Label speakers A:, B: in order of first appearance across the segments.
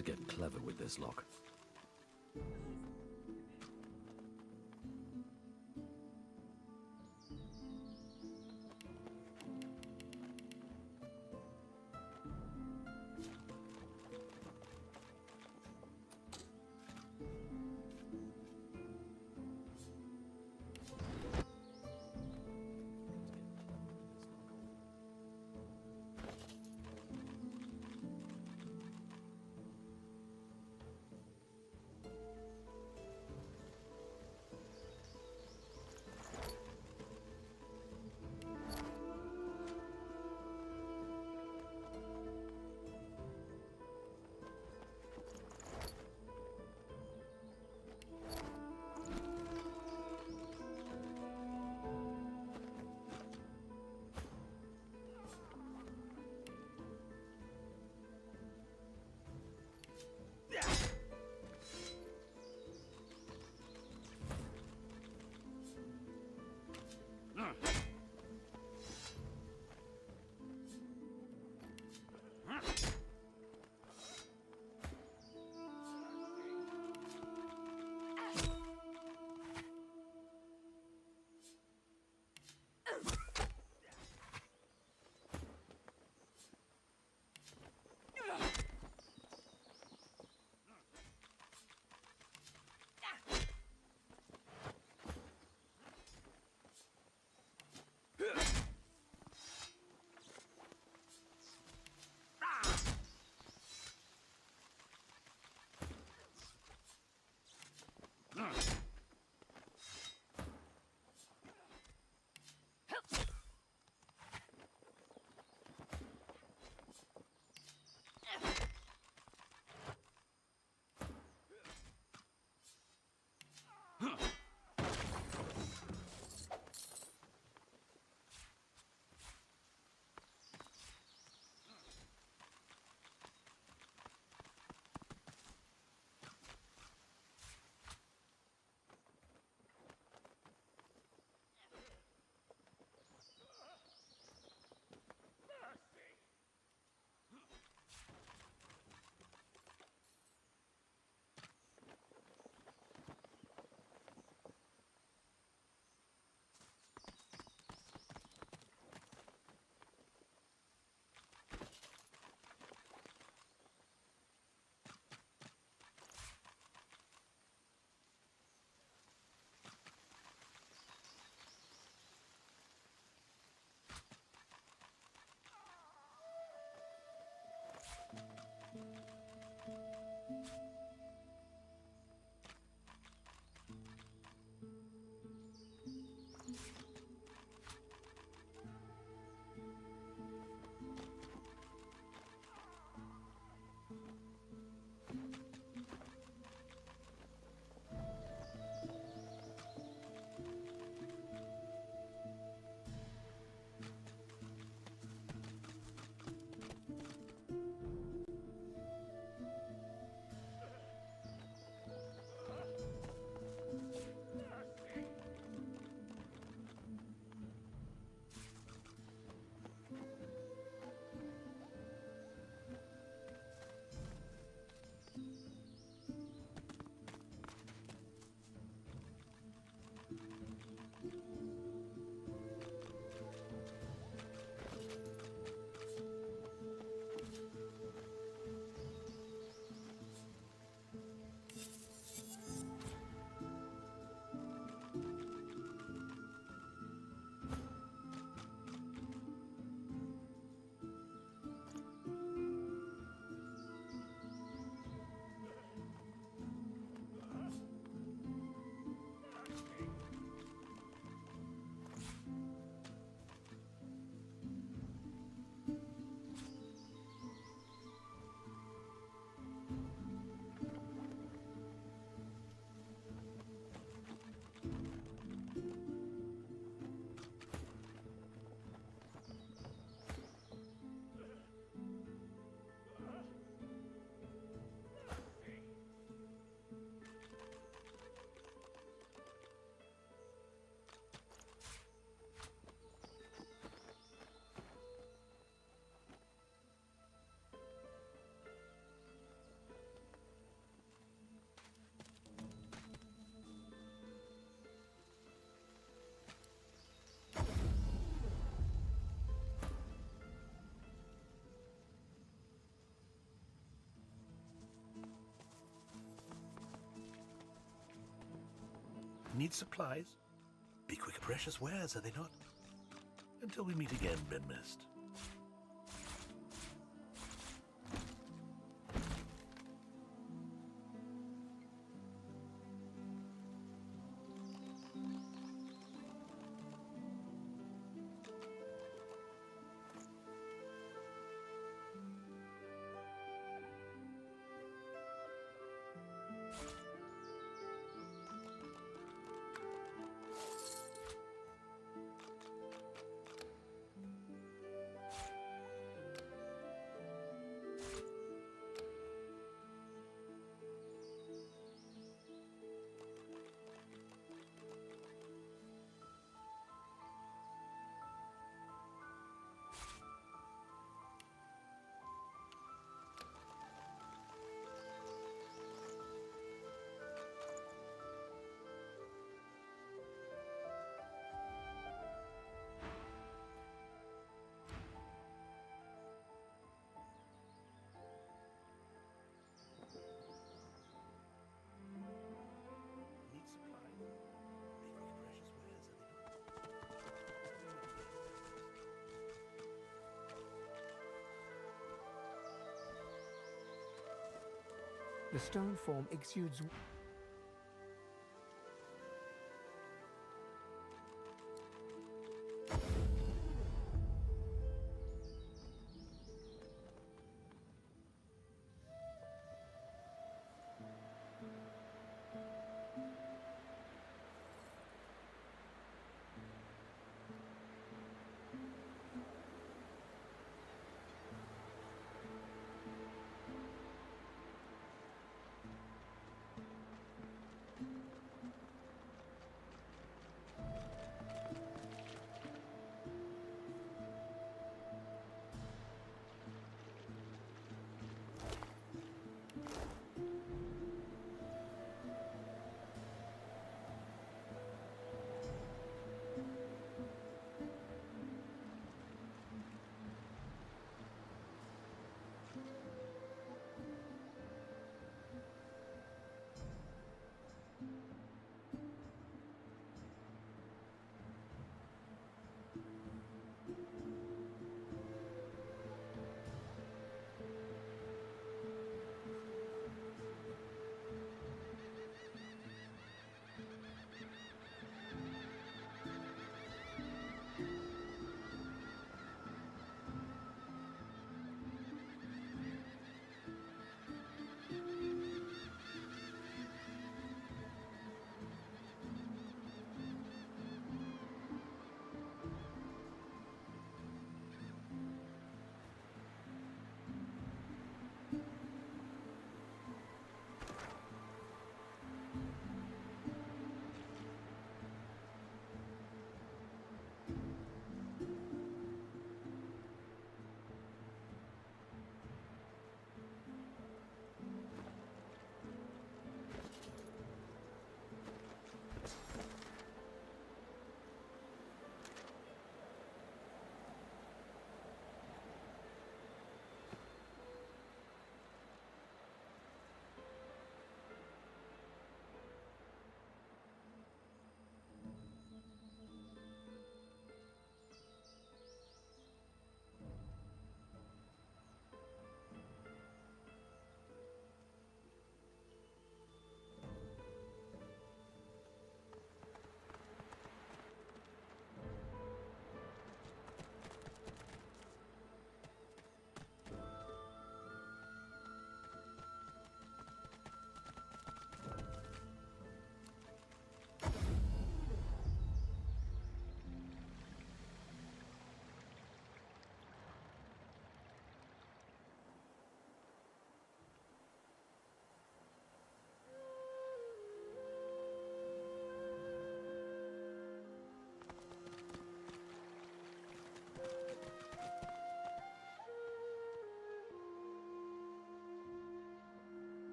A: to get clever with this lock. need supplies. Be quick, precious wares, are they not? Until we meet again, Ben Mist.
B: The stone form exudes.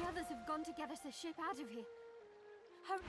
C: The others have gone to get us a ship out of here. Hurry.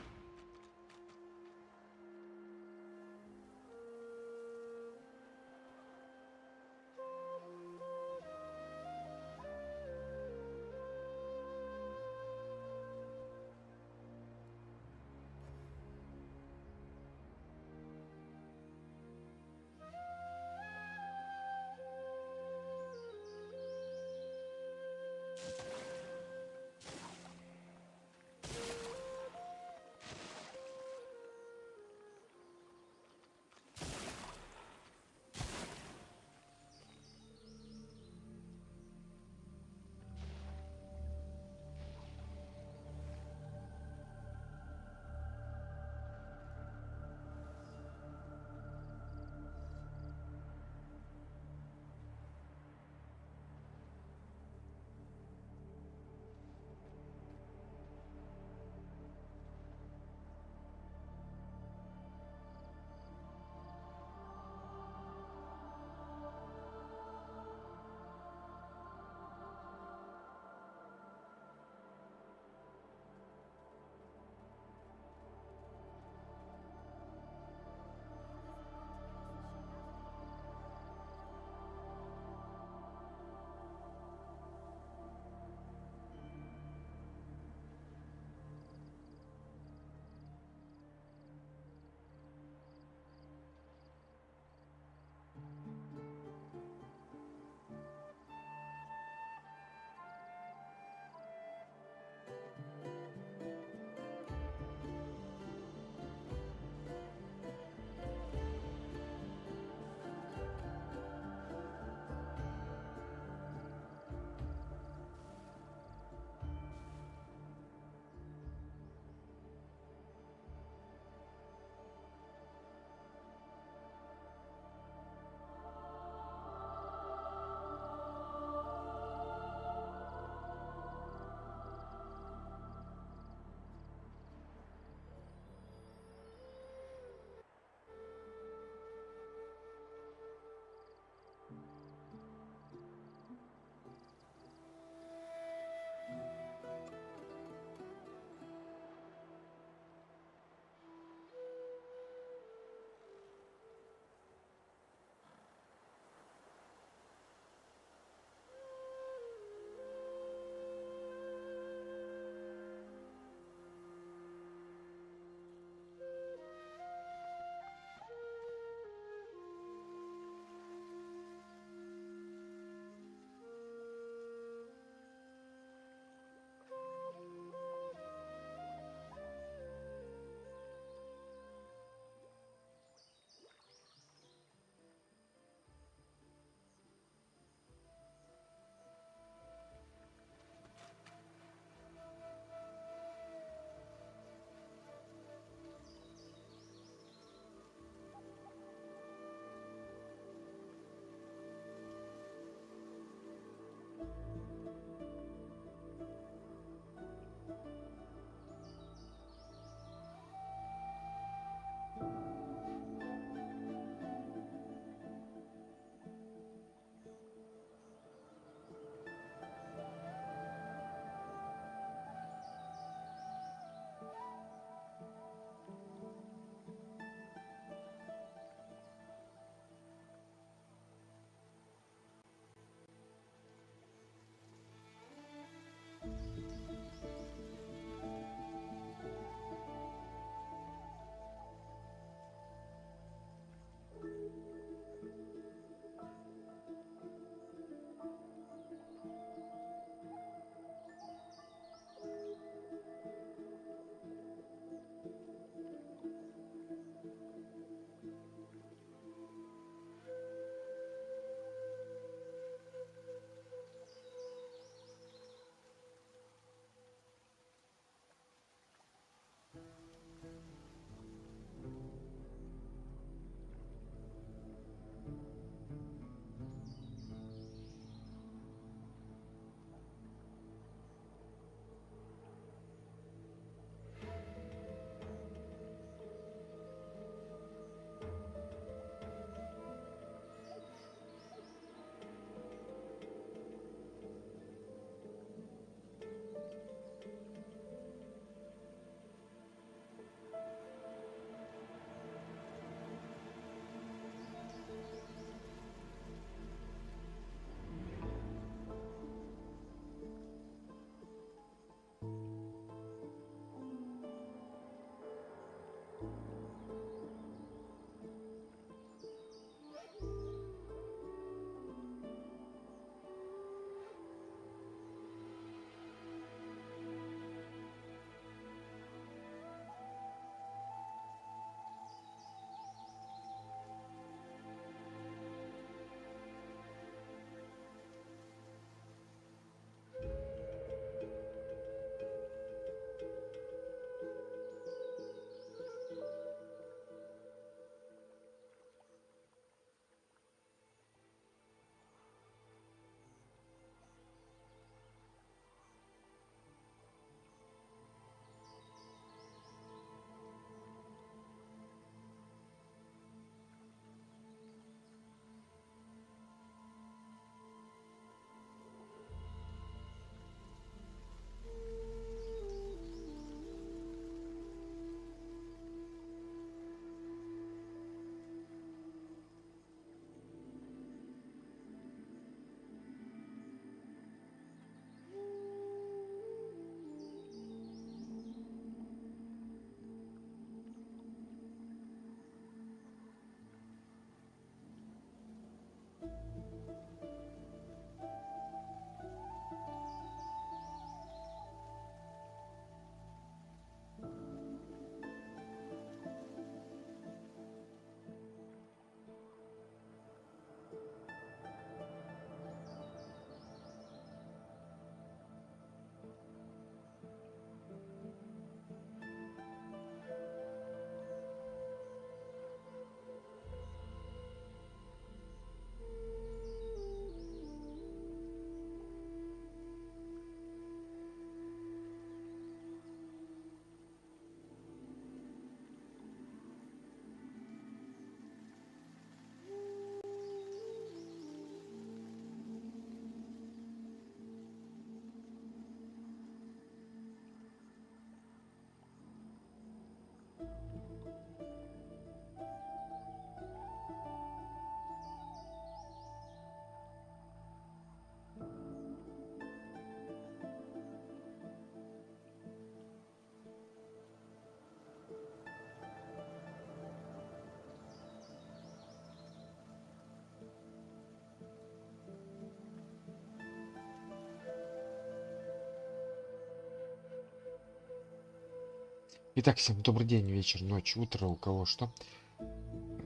D: Итак, всем добрый день, вечер, ночь, утро, у кого что.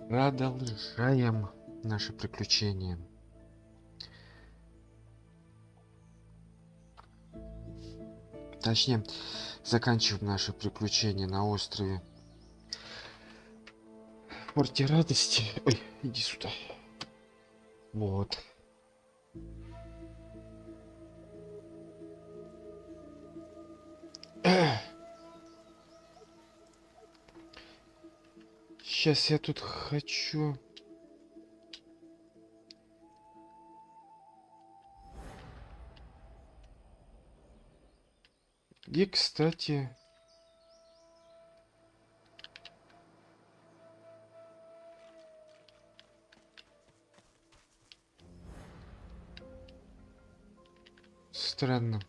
D: Продолжаем наши приключения. Точнее, заканчиваем наши приключения на острове Порте Радости. Ой, иди сюда. Вот. Сейчас я тут хочу... И, кстати... Странно.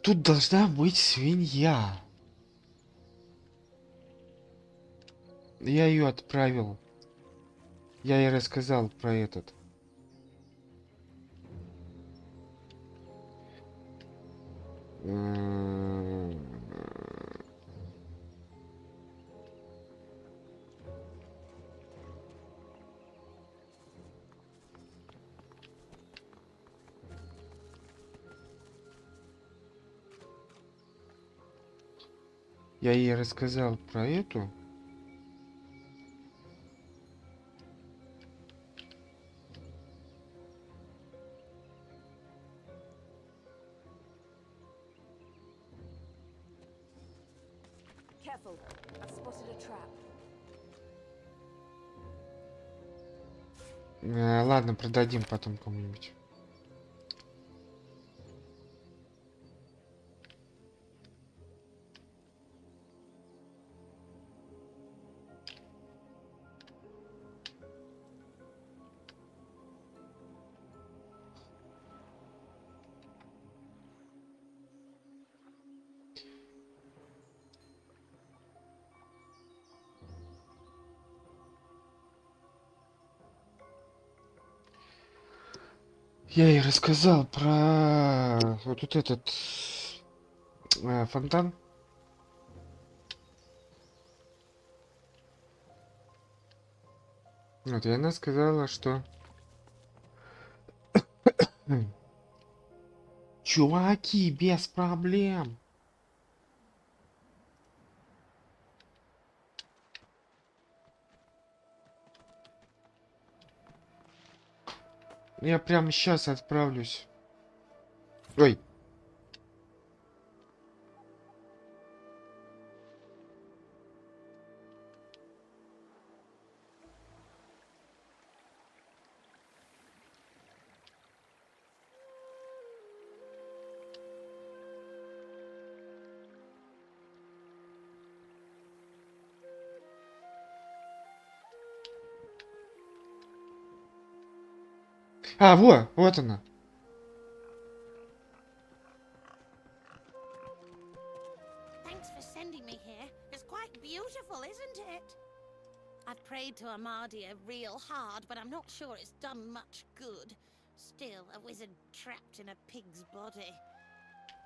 D: Тут должна быть свинья. Я ее отправил. Я ей рассказал про этот. Я ей рассказал про эту.
C: Careful. I've spotted a trap.
D: Ладно, продадим потом кому-нибудь. Я ей рассказал про вот тут этот фонтан. Вот, и она сказала, что... Чуваки, без проблем. Я прямо сейчас отправлюсь. Ой. Вот она.
E: Thanks for sending me here. It's quite beautiful, isn't it? I've prayed to Amadia real hard, but I'm not sure it's done much good. Still, a wizard trapped in a pig's body.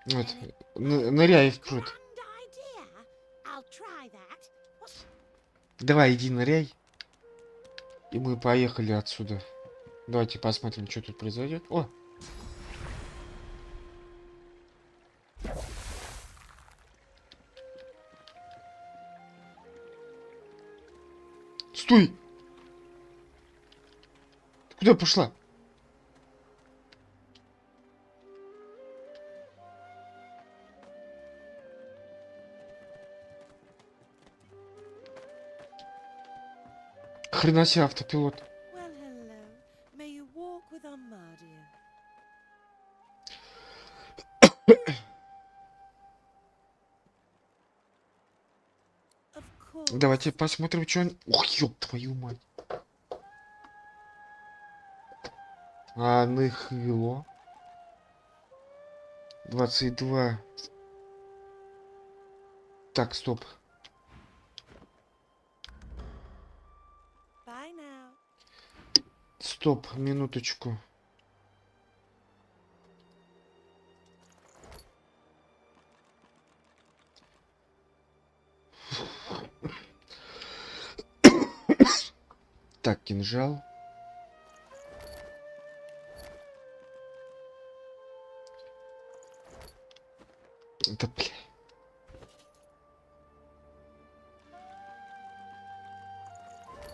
D: Вот. Ныряй в пруд.
E: Grand idea. I'll try that.
D: Давай, иди ныряй. И мы поехали отсюда. Давайте посмотрим, что тут произойдет. О! Стой! Ты куда пошла? Хрена себе автопилот.
E: Well, hello. May you walk with Amadia. Of course.
D: Давайте посмотрим, что он... Ох, ёб твою мать. Нахило. 22. Так, стоп. Стоп, минуточку. Так, кинжал. Да, бля.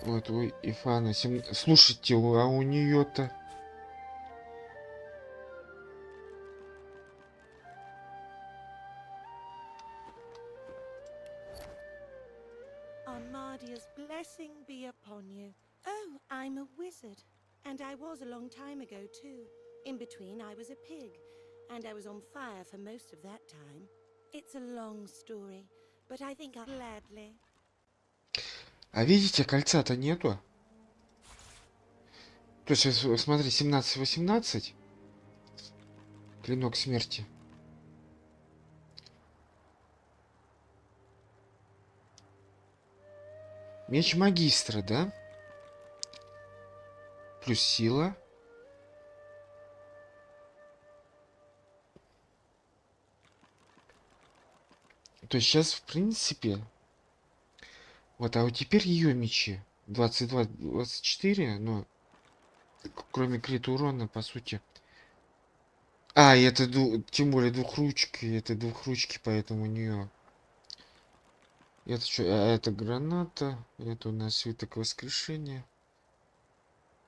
D: Вот, ой, Ифана. Слушайте, а у нее-то...
F: Armadia's blessing be upon you. Oh, I'm a wizard. And I was a long time ago, too. In between, I was a pig. And I was on fire for most of that time. It's a long story, but I think I'll gladly.
D: А видите, кольца-то нету. То есть, смотри, 17-18. Клинок смерти. Меч магистра, да? Плюс сила. То есть сейчас, в принципе... Вот, а вот теперь ее мечи. 22-24, но... Кроме крита урона, по сути... А, и это тем более двухручки. Это двухручки, поэтому у нее... Это что? Это граната. Это у нас свиток воскрешения.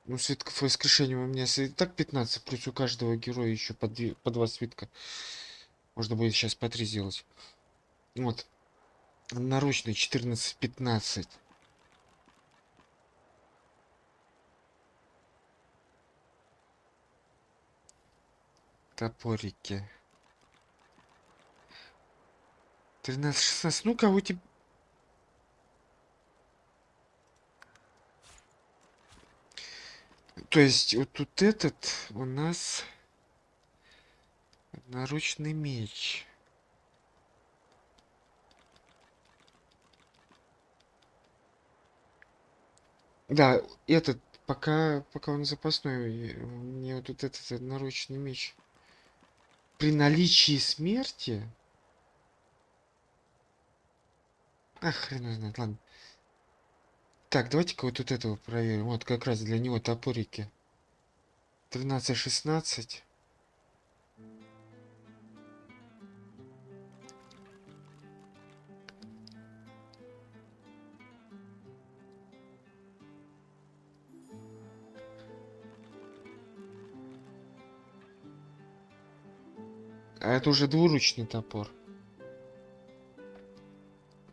D: Ну, свитков воскрешения у меня и так 15, плюс у каждого героя еще по 2 свитка. Можно будет сейчас по 3 сделать. Вот. Наручный 14-15. Топорики. 13-16. Ну-ка, у тебя... То есть, вот тут этот у нас наручный меч. Да, этот, пока он запасной, мне вот тут этот наручный меч. При наличии смерти... Ах, хрен его знает, ладно. Так, давайте-ка вот тут этого проверим. Вот как раз для него топорики. 13-16. А это уже двуручный топор.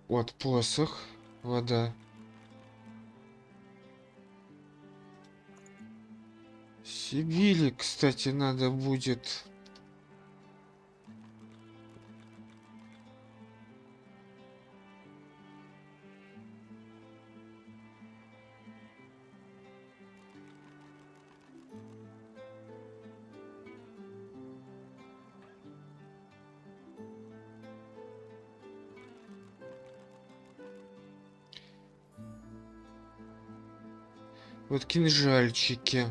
D: Вот посох, вода. Сибили, кстати, надо будет. Вот кинжальчики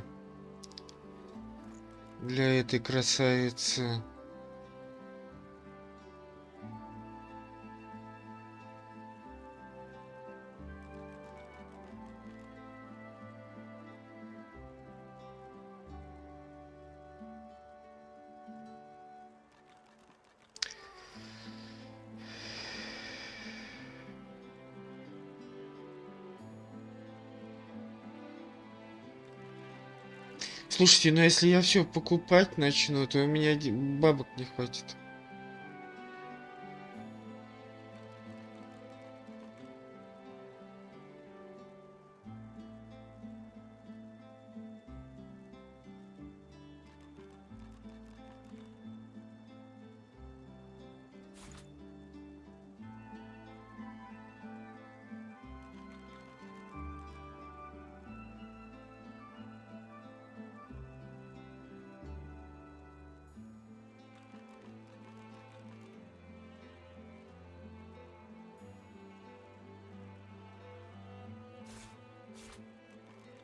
D: для этой красавицы. Слушайте, ну если я все покупать начну, то у меня бабок не хватит.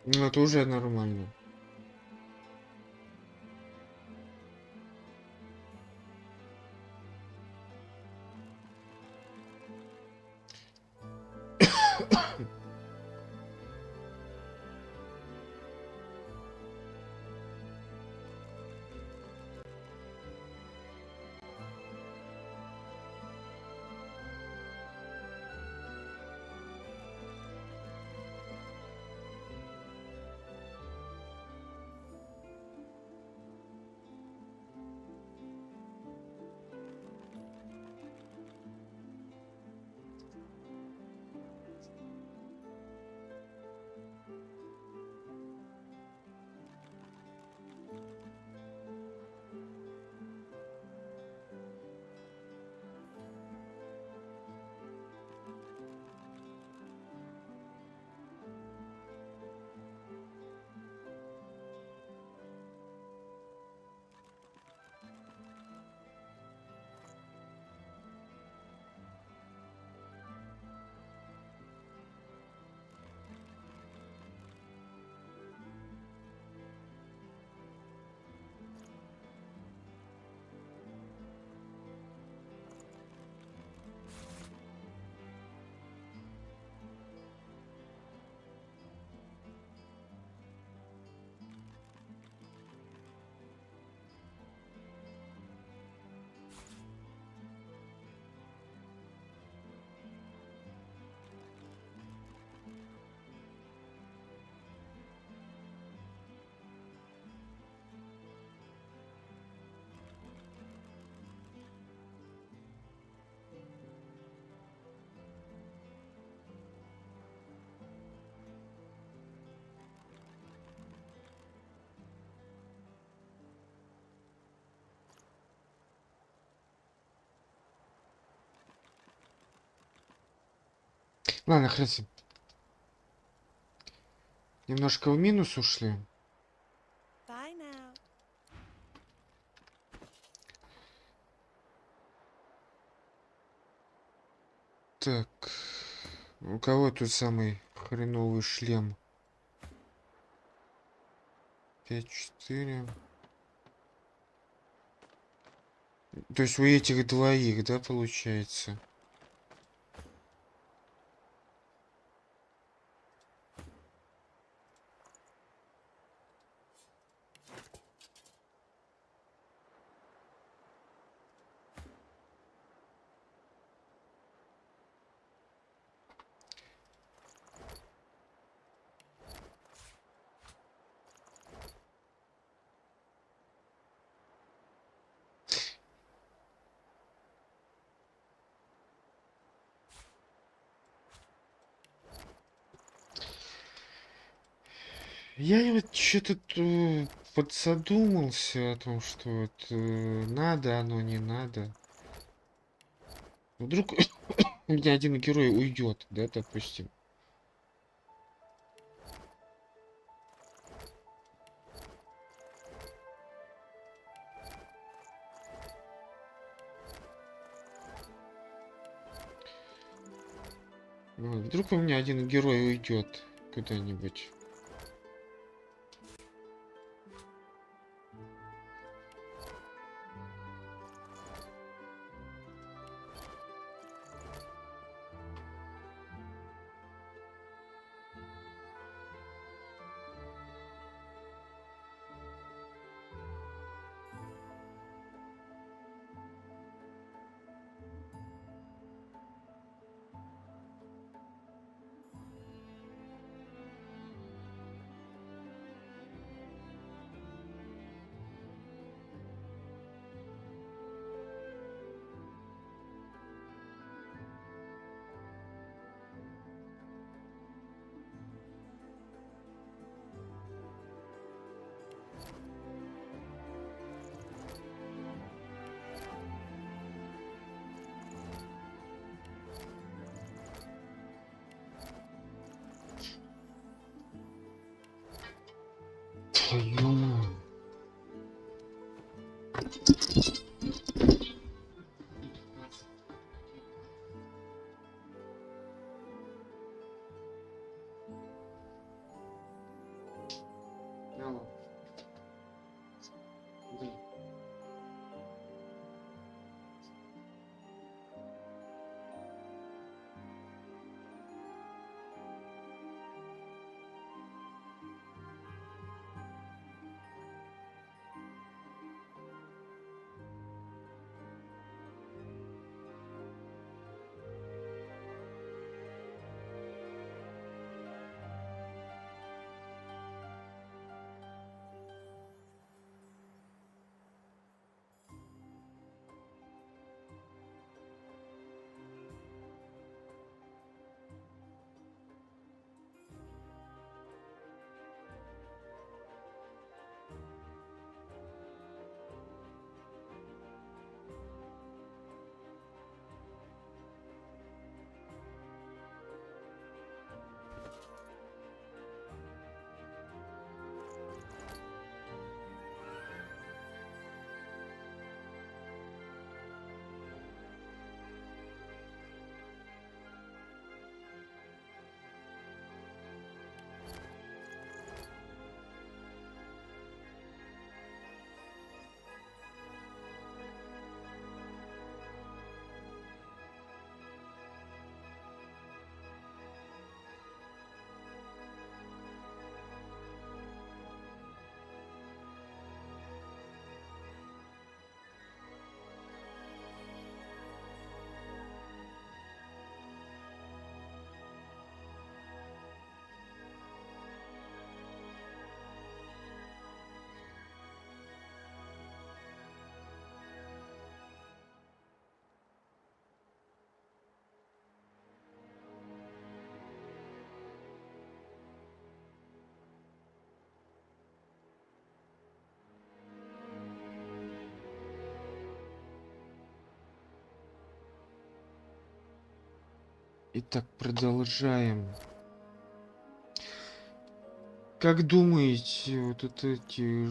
D: Ну это уже нормально. Ладно, хрен с ним. Немножко в минус ушли.
F: Bye now.
D: Так. У кого тут самый хреновый шлем? 5-4. То есть у этих двоих, да, получается? Я вот что-то подзадумался о том, что вот надо оно, не надо. Вдруг у меня один герой уйдет, да, допустим. Вот, вдруг у меня один герой уйдет куда-нибудь. Твою мать. Алло. Да. Итак, продолжаем. Как думаете, вот эти...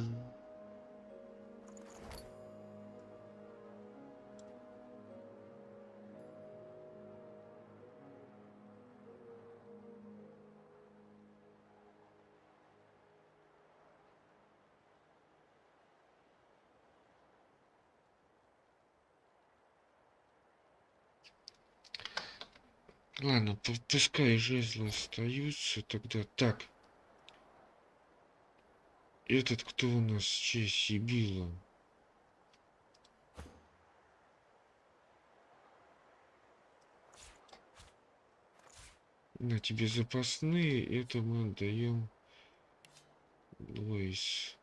D: Ладно, пускай жезлы остаются тогда. Так, этот кто у нас? Сибила. На тебе запасные, это мы отдаем Лоис.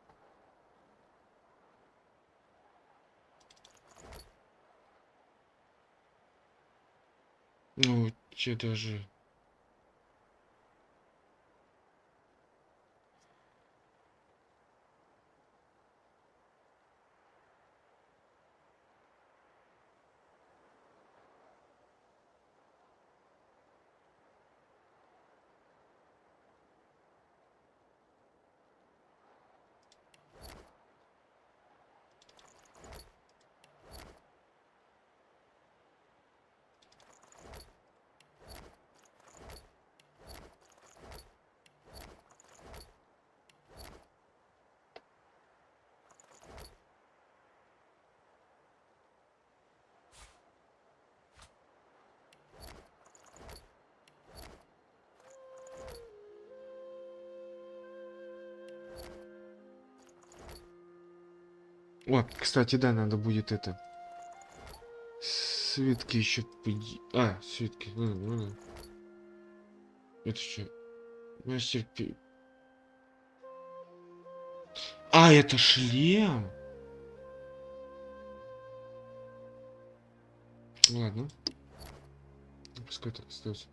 D: Ну, тебе даже... О, кстати, да, надо будет это... Свитки еще... А, свитки. Ладно. Это что? Мастер... А, это шлем? Ладно. Пускай так остается.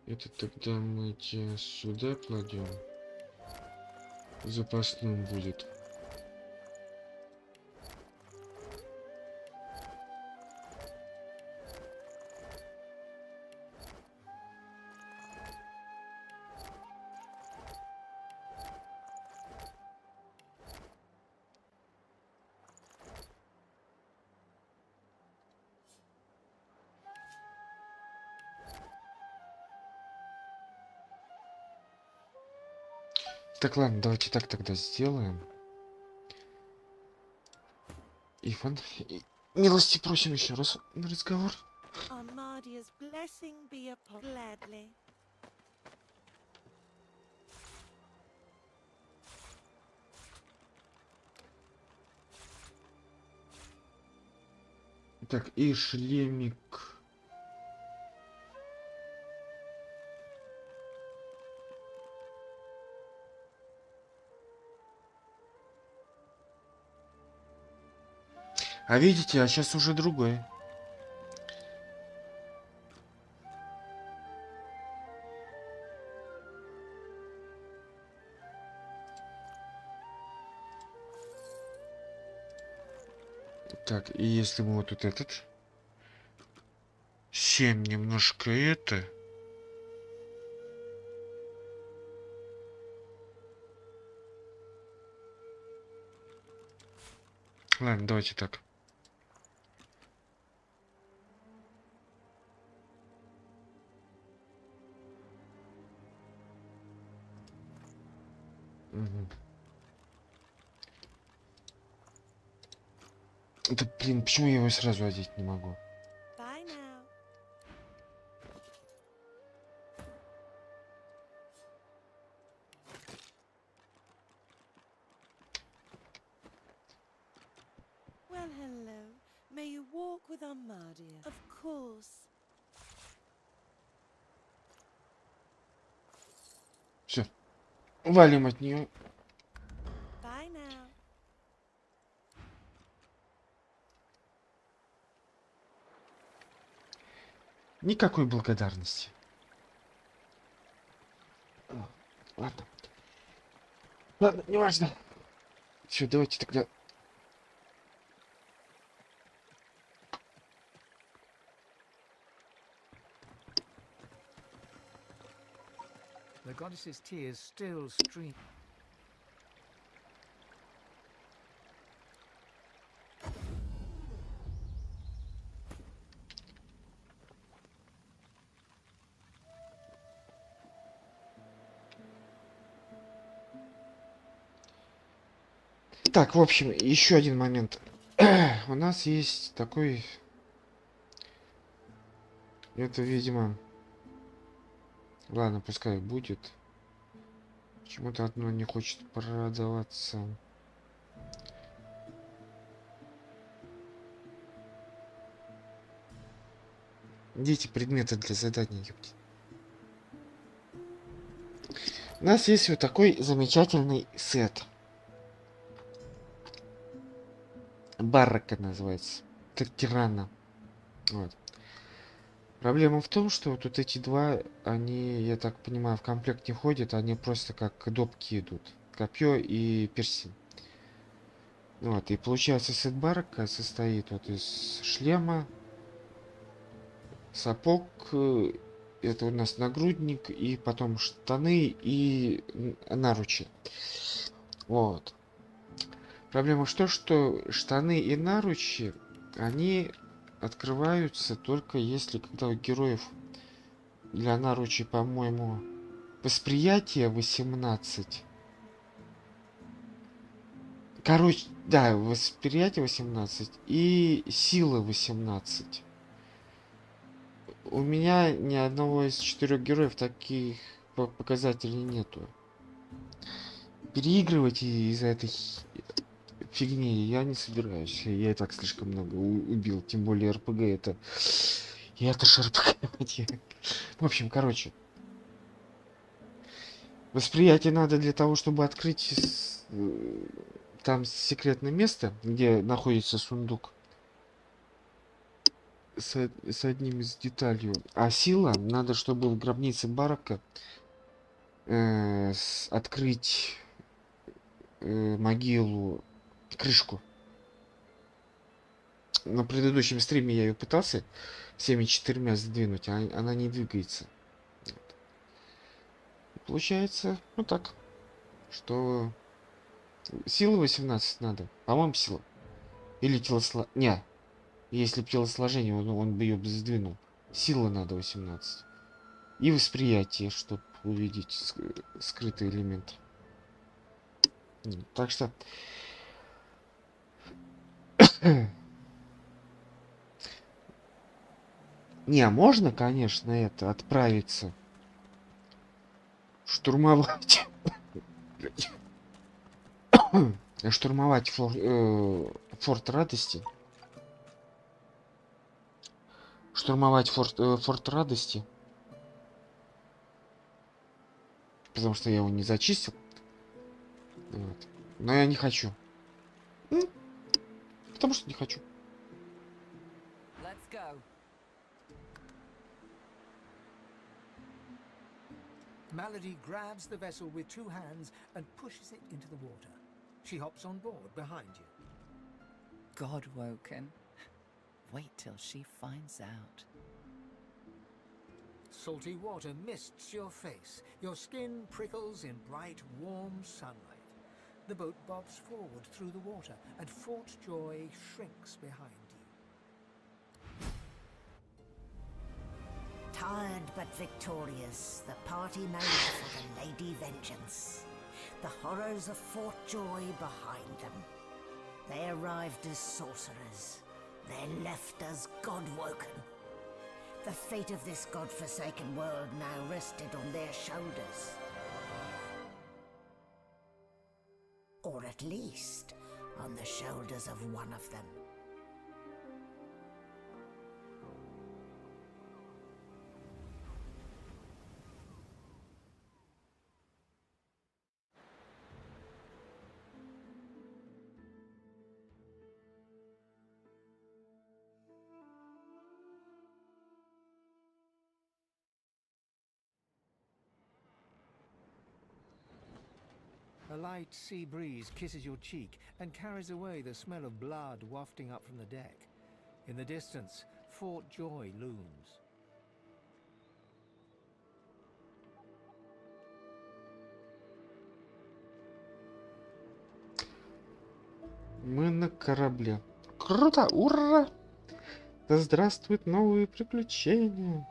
D: Это тогда мы тебя сюда кладем. Запасным будет. Так, ладно, давайте так тогда сделаем. Иван, милости просим еще раз на разговор.
F: Armadia's blessing be upon gladly.
D: Так, и шлемик. А видите, а сейчас уже другой. Так, и если мы вот тут этот 7 немножко это. Ладно, давайте так. Угу. Да блин, почему я его сразу одеть не могу?
F: Bye now. Well, hello. May you walk with Armadia. Of course.
D: Валим от нее.
F: Bye now.
D: Никакой благодарности. Ладно. Ладно, неважно. Все, давайте тогда.
B: The goddess's tears still stream.
D: Так, в общем, еще один момент. У нас есть такой... Это, видимо... Ладно, пускай будет. Почему-то одно не хочет продаваться. Дети, предметы для задания, ёпти. У нас есть вот такой замечательный сет. Барака называется. Как тирана. Вот. Проблема в том, что вот эти два, они, я так понимаю, в комплект не входят, они просто как допки идут. Копье и перстень. Вот, и получается сет барака состоит вот из шлема, сапог, это у нас нагрудник, и потом штаны и наручи. Вот. Проблема в том, что штаны и наручи, они открываются только если, когда у героев для наручи, по-моему, восприятие 18. Короче, да, восприятие 18 и сила 18. У меня ни одного из 4 героев таких показателей нету. Переигрывать из-за этой фигни я не собираюсь. Я и так слишком много убил. Тем более РПГ это... И это ж РПГ. В общем, короче. Восприятие надо для того, чтобы открыть там секретное место, где находится сундук. С одним из деталей. А сила надо, чтобы в гробнице барака открыть могилу, крышку. На предыдущем стриме я ее пытался всеми 4 сдвинуть, а она не двигается. Вот. Получается, ну так, что сила 18 надо. По-моему, сила. Или телосложение. Не. Если бы телосложение, он бы ее сдвинул. Сила надо 18. И восприятие, чтобы увидеть скрытый элемент. Так что... Не, можно, конечно, это отправиться штурмовать. Штурмовать форт радости. Штурмовать форт радости. Потому что я его не зачистил. Вот. Но я не хочу. Потому что не хочу.
B: Let's go. Malady grabs the vessel with 2 hands and pushes it into the water. She hops on board behind you.
G: God woken. Wait till she finds out.
B: Salty water mists your face. Your skin prickles in bright, warm sunlight. The boat bobs forward through the water, and Fort Joy shrinks behind you.
H: Tired but victorious, the party made for the Lady Vengeance. The horrors of Fort Joy behind them. They arrived as sorcerers. They left as God-woken. The fate of this God-forsaken world now rested on their shoulders. Or at least on the shoulders of one of them.
B: light sea breeze kisses your cheek and carries away the smell of blood wafting up from the deck. In the distance, Fort Joy looms.
D: Мы на корабле. Круто! Ура! Да здравствуют новые приключения!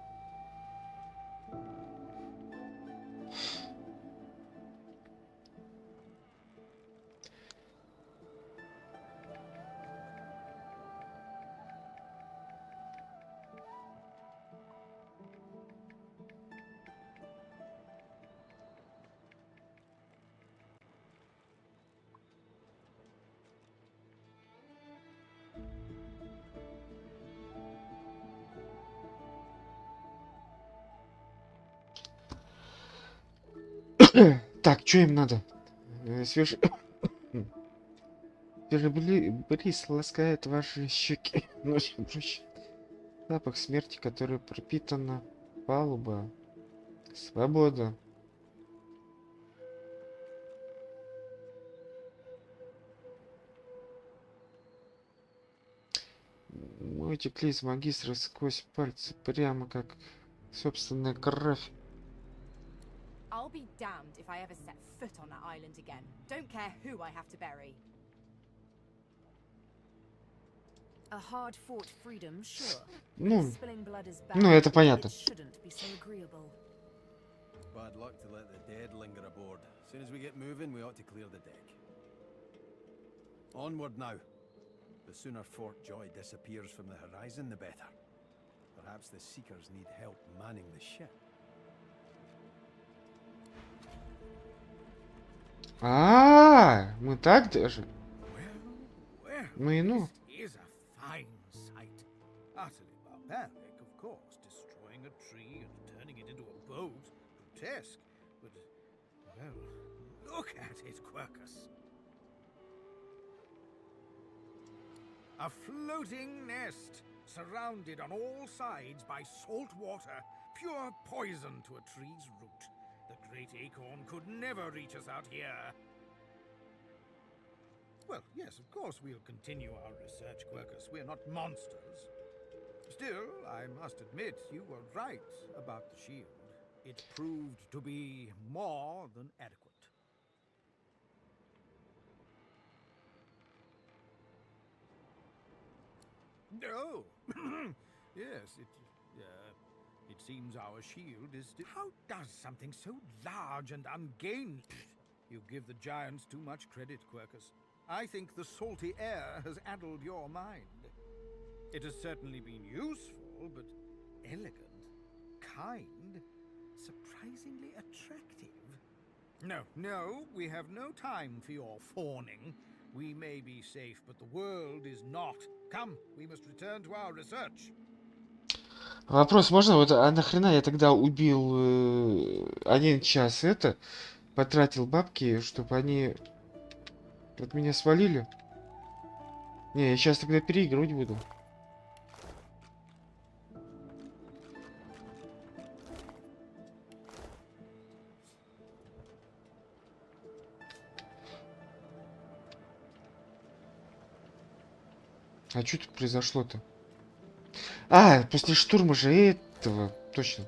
D: Так, что им надо? Свежий бриз ласкает ваши щеки. Ночью проще. Запах смерти, который пропитана палуба. Свобода. Мы текли из магистра сквозь пальцы, прямо как собственная кровь.
I: I'll be damned if I ever set foot on that island again. Don't care who I have to bury.
C: A hard-fought freedom, sure.
D: Ну,
C: Spilling blood is bad.
D: ну, это понятно.
C: It shouldn't be so agreeable.
J: Bad luck to let the dead linger aboard. As soon as we get moving, we ought to clear the deck. Onward now. The sooner Fort Joy disappears from the horizon, the better. Perhaps the Seekers need help manning the ship.
D: Мы так даже. Мы, ну.
K: Is a fine sight. Utterly barbaric, of course, destroying a tree and turning it into a boat. Grotesque, but well, look at it, Quercus. A floating nest, surrounded on all sides by salt water, pure poison to a tree's root. The great acorn could never reach us out here. Well, yes, of course we'll continue our research, Quercus. We're not monsters. Still, I must admit you were right about the shield. It proved to be more than adequate. No. Yes, it seems our shield is still... How does something so large and ungainly... You give the giants too much credit, Quercus. I think the salty air has addled your mind. It has certainly been useful, but elegant, kind, surprisingly attractive. No, we have no time for your fawning. We may be safe, but the world is not. Come, we must return to our research.
D: Вопрос можно? Вот, а нахрена я тогда убил 1 час потратил бабки, чтобы они от меня свалили? Не, я сейчас тогда переигрывать буду. А что тут произошло-то? После штурма же этого. Точно.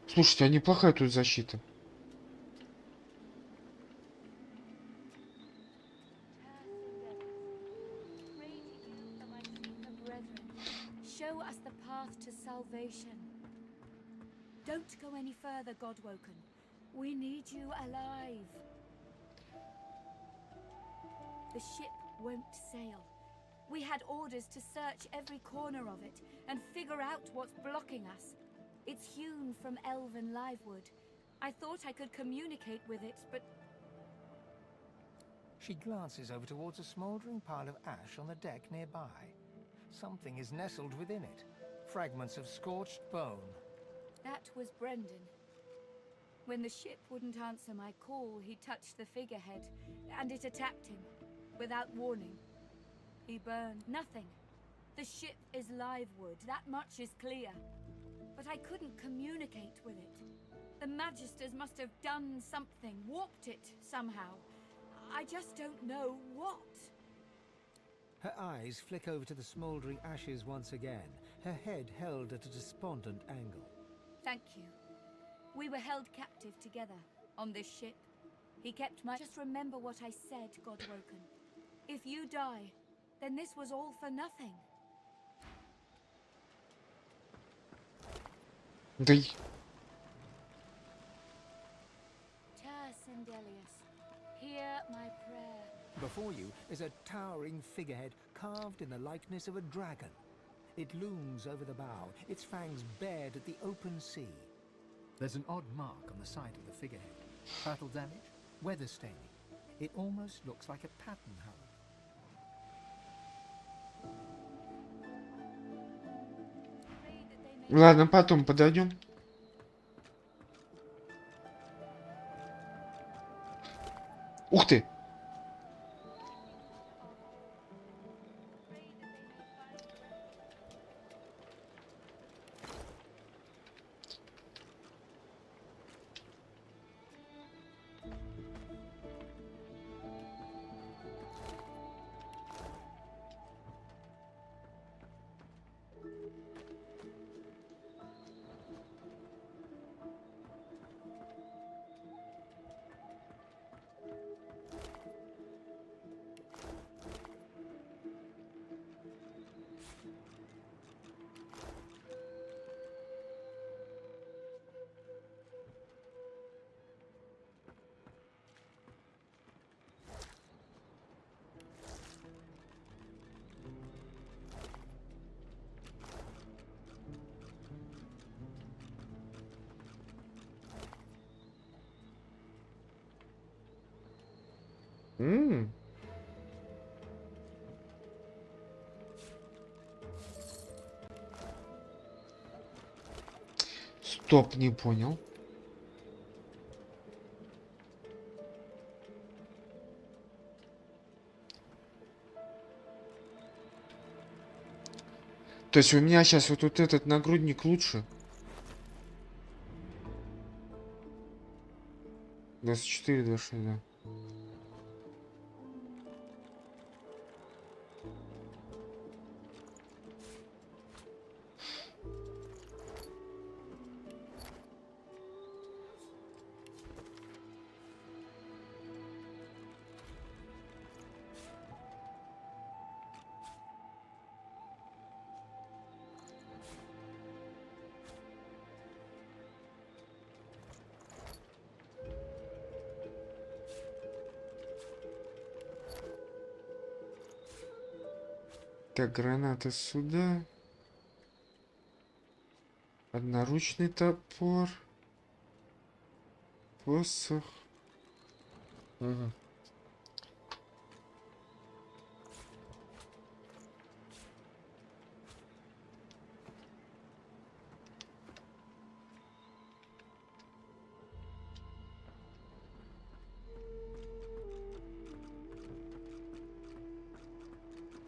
D: Слушайте, а неплохая тут защита.
C: Show us the path to salvation. Don't go any further, Godwoken. We need you alive. The ship won't sail. We had orders to search every corner of it and figure out what's blocking us. It's hewn from elven livewood. I thought I could communicate with it, but...
B: She glances over towards a smouldering pile of ash on the deck nearby. Something is nestled within it. Fragments of scorched bone.
C: That was Brendan. When the ship wouldn't answer my call, he touched the figurehead, and it attacked him, without warning. He burned nothing. The ship is live wood, that much is clear. But I couldn't communicate with it. The Magisters must have done something, warped it somehow. I just don't know what.
B: Her eyes flick over to the smouldering ashes once again, her head held at a despondent angle.
C: Thank you. We were held captive together on this ship. He kept my... Just remember what I said, Godwoken. If you die, then this was all for nothing.
D: Да
C: Sindelius, hear my prayer.
B: Before you is a towering figurehead carved in the likeness of a dragon. It looms over the bow, its fangs bared at the open sea. There's an odd mark on the side of the figurehead. Battle damage, weather staining. It almost looks like a pattern hole.
D: ладно, потом подойдем. Ух ты! Стоп, не понял. То есть у меня сейчас вот этот нагрудник лучше. 24, 26, да. Так, граната сюда. Одноручный топор. Посох. Угу.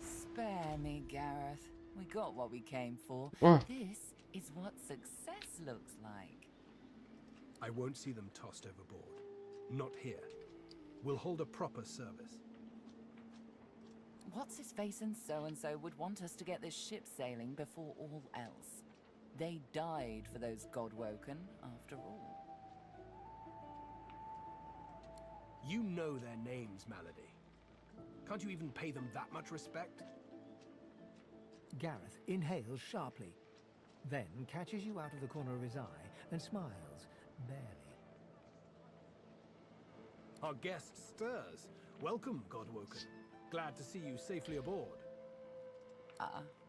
G: Spare me, Gareth. We got what we came for.
D: Oh.
G: This is what success looks like.
J: I won't see them tossed overboard. Not here. We'll hold a proper service.
G: What's his face and so would want us to get this ship sailing before all else. They died for those Godwoken, after all.
J: You know their names, Malady. Can't you even pay them that much respect?
B: Gareth inhales sharply, then catches you out of the corner of his eye and smiles, barely.
J: Our guest stirs. Welcome, Godwoken. Glad to see you safely aboard.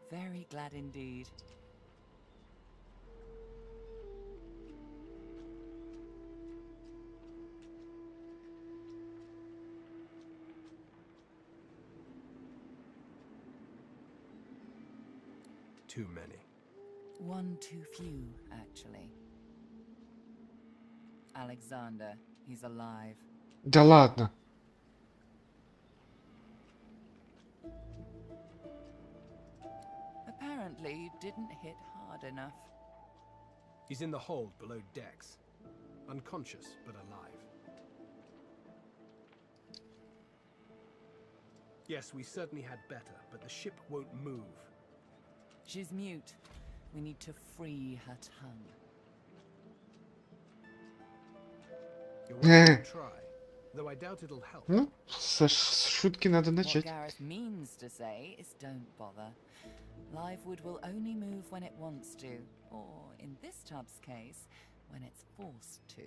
G: Very glad indeed.
J: Too many.
G: One too few, actually. Alexander, he's alive.
D: Да ладно.
G: apparently didn't hit hard enough.
J: He's in the hold below decks. Unconscious, but alive. Yes, we certainly had better, but the ship won't move.
G: She's mute. We need to free her tongue.
J: You're welcome to try, though I doubt it'll help.
D: Ну, с шутки надо
G: What
D: начать.
G: Gareth means to say is don't bother. Livewood will only move when it wants to, or in this tub's case, when it's forced to.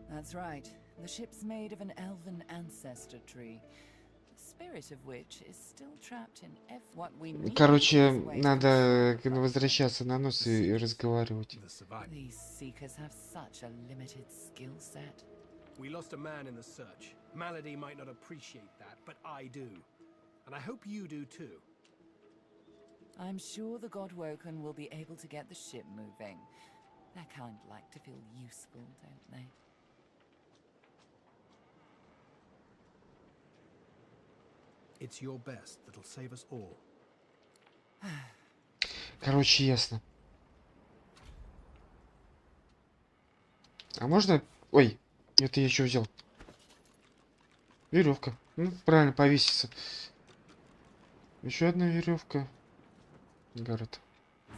G: That's right. The ship's made of an elven ancestor tree, the spirit of which is still trapped in what we need.
D: Короче, надо возвращаться на нос и разговаривать.
G: These seekers have such a limited skill set.
J: We lost a man in the search. Malady might not appreciate that, but I do. And I hope you do too.
G: I'm sure the Godwoken will be able to get the ship moving. They kind of like to feel useful, don't they?
J: It's your best that'll save us all.
D: Короче, ясно. А можно... Ой, это я еще взял. Веревка. Ну, правильно, повеситься. Еще одна веревка. Город.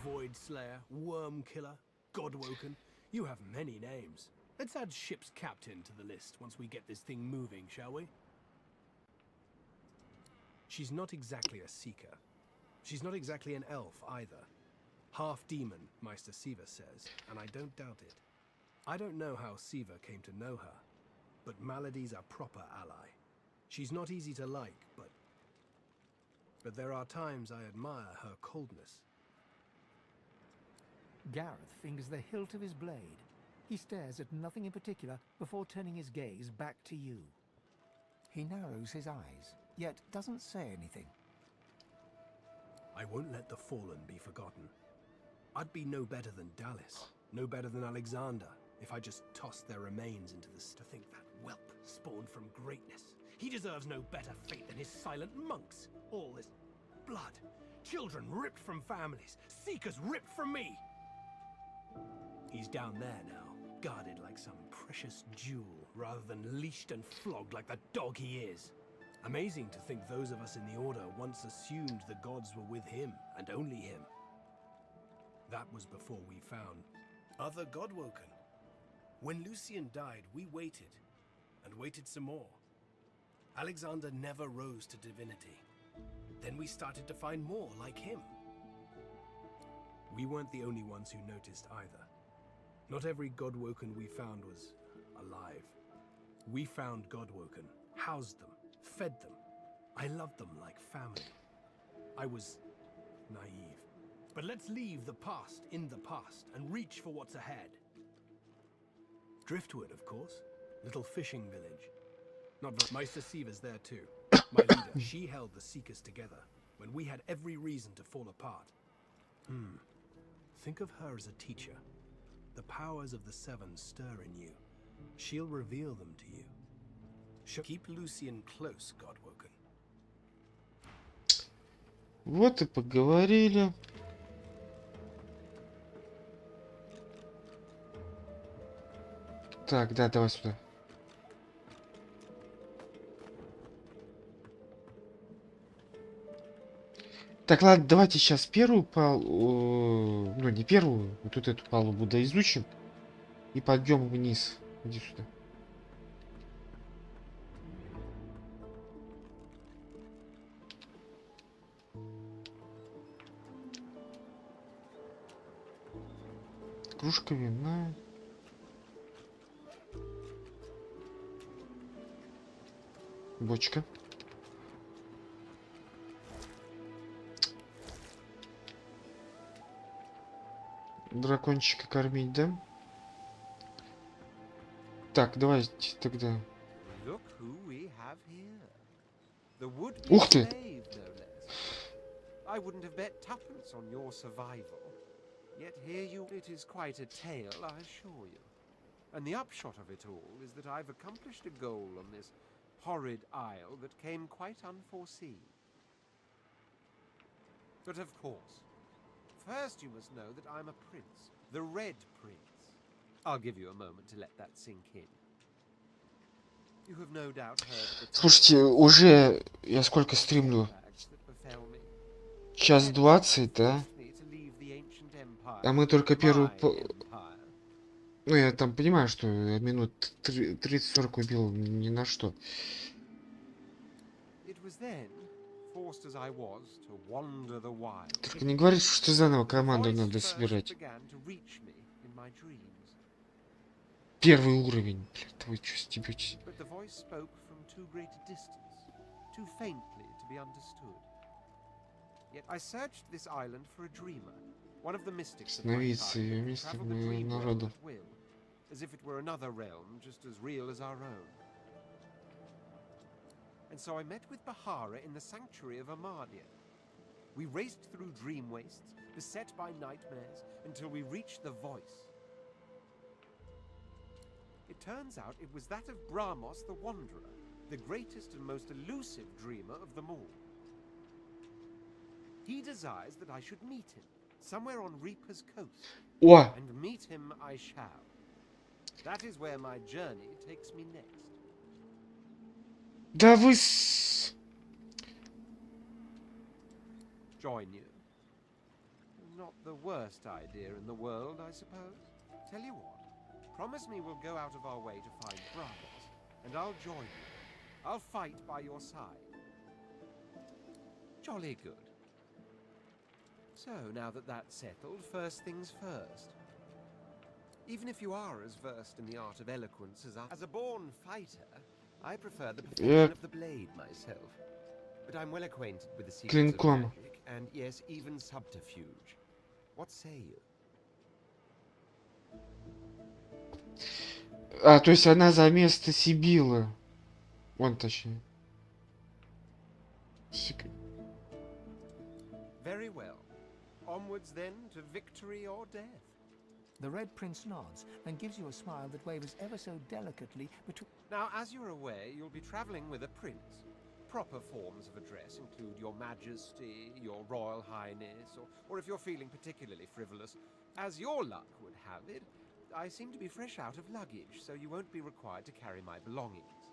J: Void Slayer, Worm Killer, Godwoken. You have many names. Let's add ship's captain to the list once we get this thing moving, shall we? She's not exactly a seeker. She's not exactly an elf either. Half demon, Meister Siva says, and I don't doubt it. I don't know how Siva came to know her, but Malady's a proper ally. She's not easy to like, but there are times I admire her coldness.
B: Gareth fingers the hilt of his blade. He stares at nothing in particular before turning his gaze back to you. He narrows his eyes, yet doesn't say anything.
J: I won't let the fallen be forgotten. I'd be no better than Dallas, no better than Alexander, if I just tossed their remains into the... To think that whelp spawned from greatness. He deserves no better fate than his silent monks. All this blood, children ripped from families, seekers ripped from me. He's down there now, guarded like some precious jewel, rather than leashed and flogged like the dog he is. Amazing to think those of us in the Order once assumed the gods were with him, and only him. That was before we found other Godwoken. When Lucian died, we waited, and waited some more. Alexander never rose to divinity. Then we started to find more like him. We weren't the only ones who noticed either. Not every Godwoken we found was alive. We found Godwoken, housed them, fed them. I loved them like family. I was naive. But let's leave the past in the past and reach for what's ahead. Driftwood, of course. Little fishing village. Not Meister Siva's there too. My leader, she held the Seekers together when we had every reason to fall apart. Think of her as a teacher. The powers of the Seven stir in you. She'll reveal them to you. Keep Lucian close, Godwoken.
D: Вот и поговорили. Так, да, давай сюда. Так, ладно, давайте сейчас первую палубу, ну не первую, вот тут эту палубу доизучим и пойдем вниз. Иди сюда. Кружка вина. Бочка. Дракончика кормить, да? Так, давайте тогда. Ух ты!
L: I wouldn't have bet tuppence on your survival. Yet here you... It is quite a tale, I assure you. And the upshot of it all is that I've accomplished a goal on this horrid isle that came quite unforeseen. But of course, first you must know that I'm a prince, the Red Prince. I'll give you a moment to let that sink in. You have no doubt heard the
D: Слушайте, уже я сколько стримлю? Час 20, да? А мы только первую... Ну, я там понимаю, что я минут 30-40 убил ни на что. Только не говорите, что заново команду надо собирать. Первый уровень. Блядь, вы что, стебетесь? Становиться ее местом народа.
L: As if it were another realm just as real as our own. And so I met with Bahara in the sanctuary of Amardia. We raced through dream wastes, beset by nightmares, until we reached the voice. It turns out it was that of Brahmos the Wanderer, the greatest and most elusive dreamer of them all. He desires that I should meet him, somewhere on Reaper's coast. And meet him I shall. That is where my journey takes me next.
D: Да вы
L: Join you? Not the worst idea in the world, I suppose. Tell you what, promise me we'll go out of our way to find brothers, and I'll join you. I'll fight by your side. Jolly good. So, now that that's settled, first things first. Even if you are as versed in the art of eloquence as a born fighter, I prefer the perfection of the blade myself. But I'm well acquainted with the secrets of magic, and yes, even subterfuge. What say you?
D: А, то есть она за место Сибилы. Вон точнее.
L: Very well. Onwards then to victory or death.
B: The Red Prince nods and gives you a smile that wavers ever so delicately between...
L: Now, as you're aware, you'll be traveling with a prince. Proper forms of address include Your Majesty, Your Royal Highness, or if you're feeling particularly frivolous, as your luck would have it, I seem to be fresh out of luggage, so you won't be required to carry my belongings.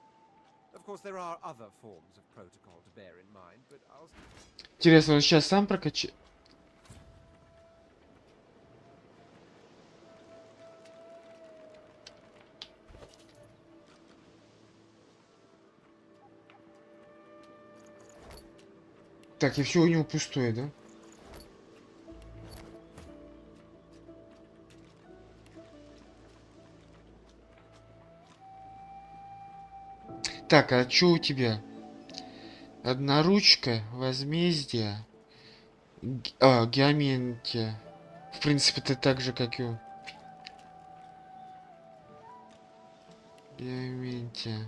L: Of course, there are other forms of protocol to bear in mind, but I'll...
D: Интересно, он сейчас сам прокачает? Так, и все у него пустое, да? Так, а что у тебя? Одноручка, возмездие, геометия. В принципе, это так же, как и у... Геометия.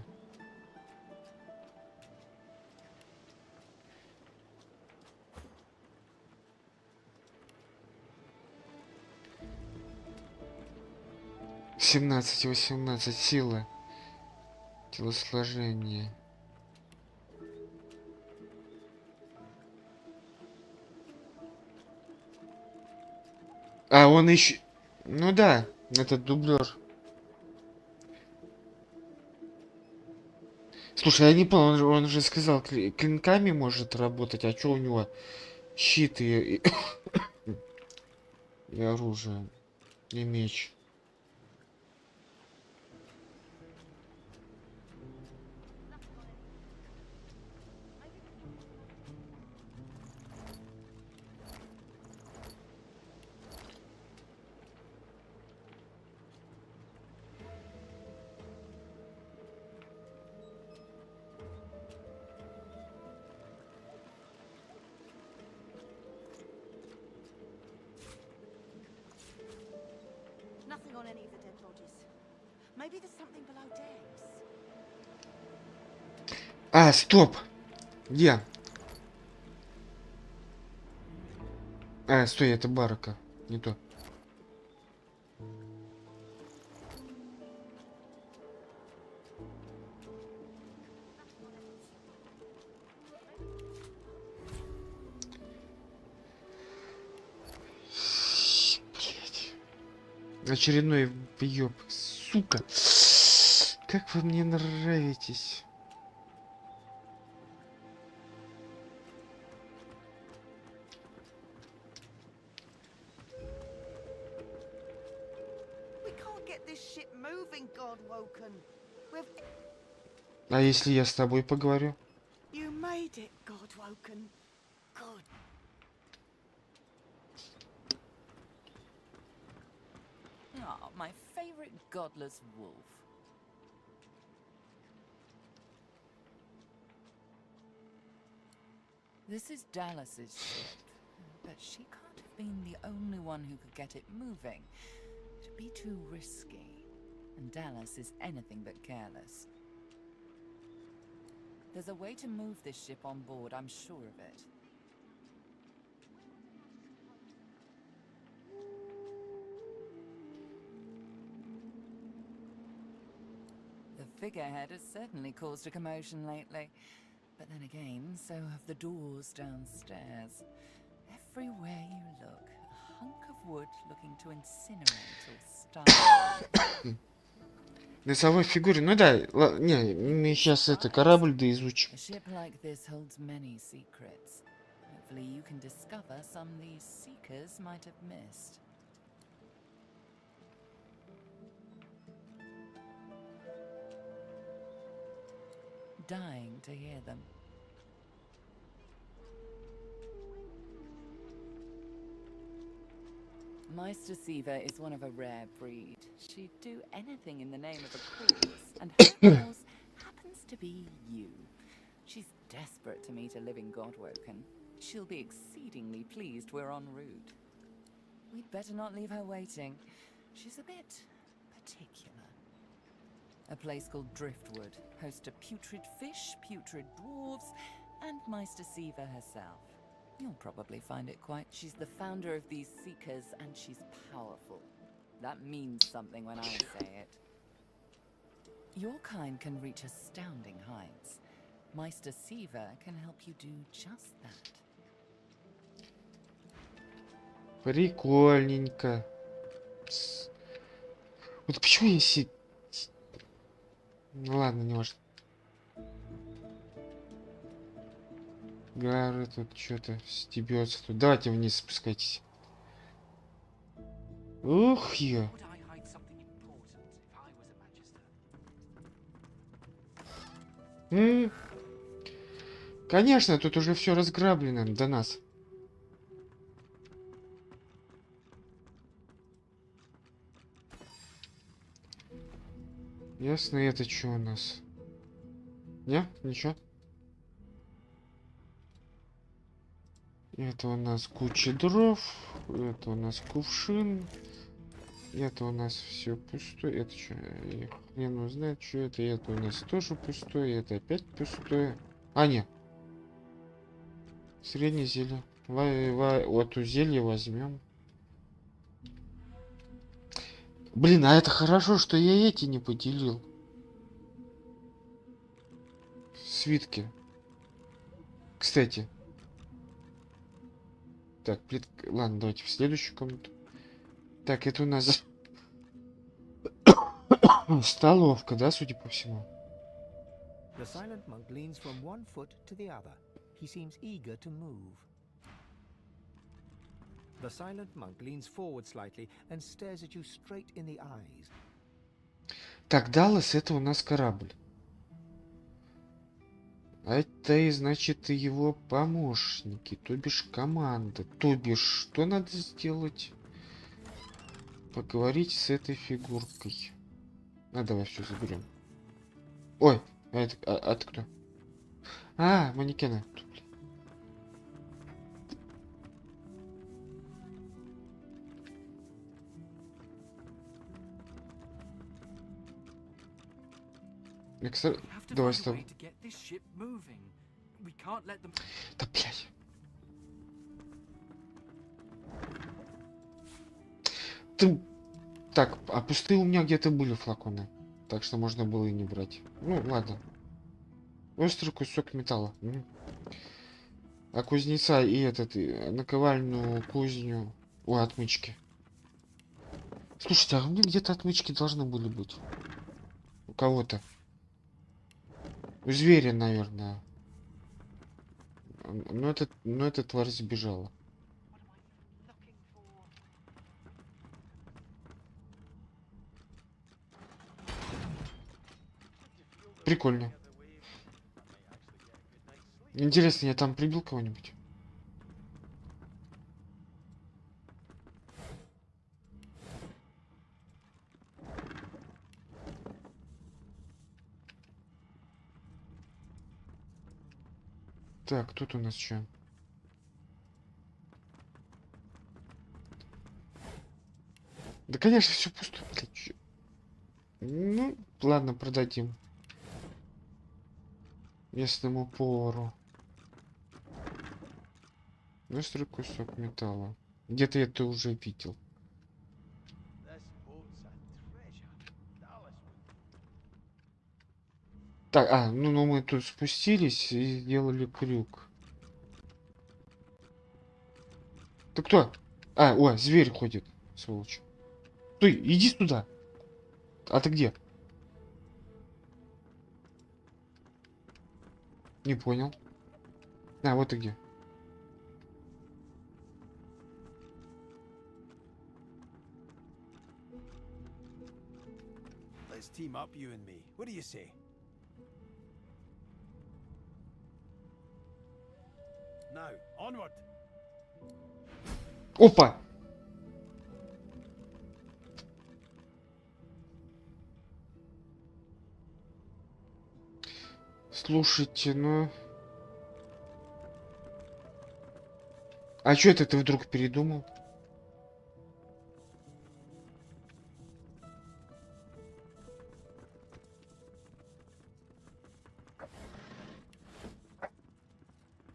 D: Семнадцать, 18 силы. Телосложение. А, он еще... Ну да, этот дублер. Слушай, я не понял, он же сказал, клинками может работать, а что у него щит и оружие, и меч.
F: Nothing on any of the dead bodies. Maybe there's something below decks.
D: А, стоп! Где? А, стой, это барака. Не то. Очередной въеб. Сука. Как вы мне нравитесь. А если я с тобой поговорю?
G: Oh, my favorite godless wolf. This is Dallas's ship, but she can't have been the only one who could get it moving. It'd be too risky, and Dallas is anything but careless. There's a way to move this ship on board, I'm sure of it. The figurehead has certainly caused a commotion lately. But then again, so have the doors downstairs. Everywhere you look, a hunk of wood looking to incinerate or starve.
D: Носовой фигуре. Ну да, не, мы сейчас это корабль да изучим.
G: A ship like this holds many secrets. Hopefully you can discover some these seekers might have missed. Dying to hear them. Meister Siva is one of a rare breed. She'd do anything in the name of a cause, and her cause happens to be you. She's desperate to meet a living Godwoken. She'll be exceedingly pleased we're en route. We'd better not leave her waiting. She's a bit particular. A place called Driftwood hosts a putrid fish, putrid dwarves, and Meister Siva herself. You'll probably find it quite... She's the founder of these seekers, and she's powerful. That means something when I say it. Your kind can reach astounding heights. Meister Siva can help you do just that.
D: Прикольненько. Вот почему я Ну ладно, не важно. Гары тут что-то стебется тут. Давайте вниз спускайтесь. Ух, я. Конечно, тут уже все разграблено до нас. Ясно, это что у нас? Не? Ничего? Это у нас куча дров. Это у нас кувшин. Это у нас все пустое. Это что? Хрен узнает, что это. Это у нас тоже пустое. Это опять пустое. А, нет. Среднее зелье. Вот у зелья возьмем. Блин, а это хорошо, что я эти не поделил. Свитки. Кстати. Так, ладно, давайте в следующую комнату. Так, это у нас столовка, да, судя по всему.
B: The silent monk leans from one foot to the other. He seems eager to move. The silent monk leans forward slightly and stares at you straight in the eyes.
D: Так, Даллас, это у нас корабль. А это и значит его помощники, то бишь команда. То бишь, что надо сделать? Поговорить с этой фигуркой. А, давай все заберем. Ой, а это кто? А, манекены. Давай с тобой. Да, блядь. Ты... Так, а пустые у меня где-то были флаконы. Так что можно было и не брать. Ну, ладно. Острый кусок металла. А кузнеца и этот, и наковальную кузню... О, отмычки. Слушайте, а у меня где-то отмычки должны были быть. У кого-то. У зверя, наверное. Но эта тварь сбежала. Прикольно. Интересно, я там прибил кого-нибудь? Так, тут у нас что? Да, конечно, все пусто. Блядь, чё? Ну, ладно, продадим. Местному повару. Острый кусок металла. Где-то я это уже видел. Так, ну мы тут спустились и сделали крюк. Ты кто? Зверь ходит, сволочь. Стой, иди сюда. А ты где? Не понял. Вот ты где.
M: Let's team up, you and me. What do you say? Now, onward.
D: Опа! Слушайте, ну... А чё это ты вдруг передумал?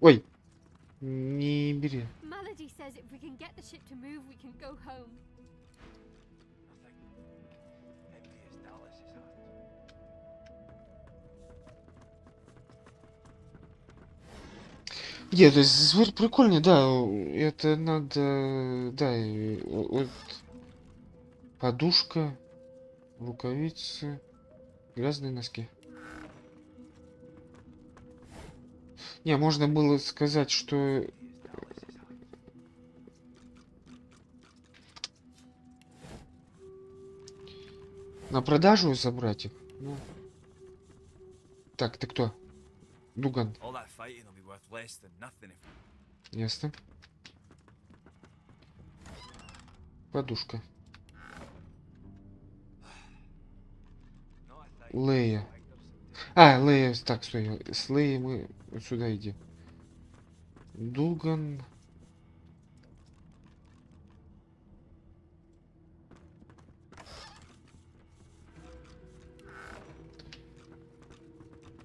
D: Ой, не бери.
C: Melody says if we can get the ship to move, we can go home.
D: Нет, то есть зверь прикольный, да, это надо, да, вот подушка, рукавицы, грязные носки. Не, можно было сказать, что на продажу забрать их. Ну. Так, ты кто? Дуган. Ясно. Подушка. Лея. Лея. Так, стой. С Леей мы сюда иди. Дуган.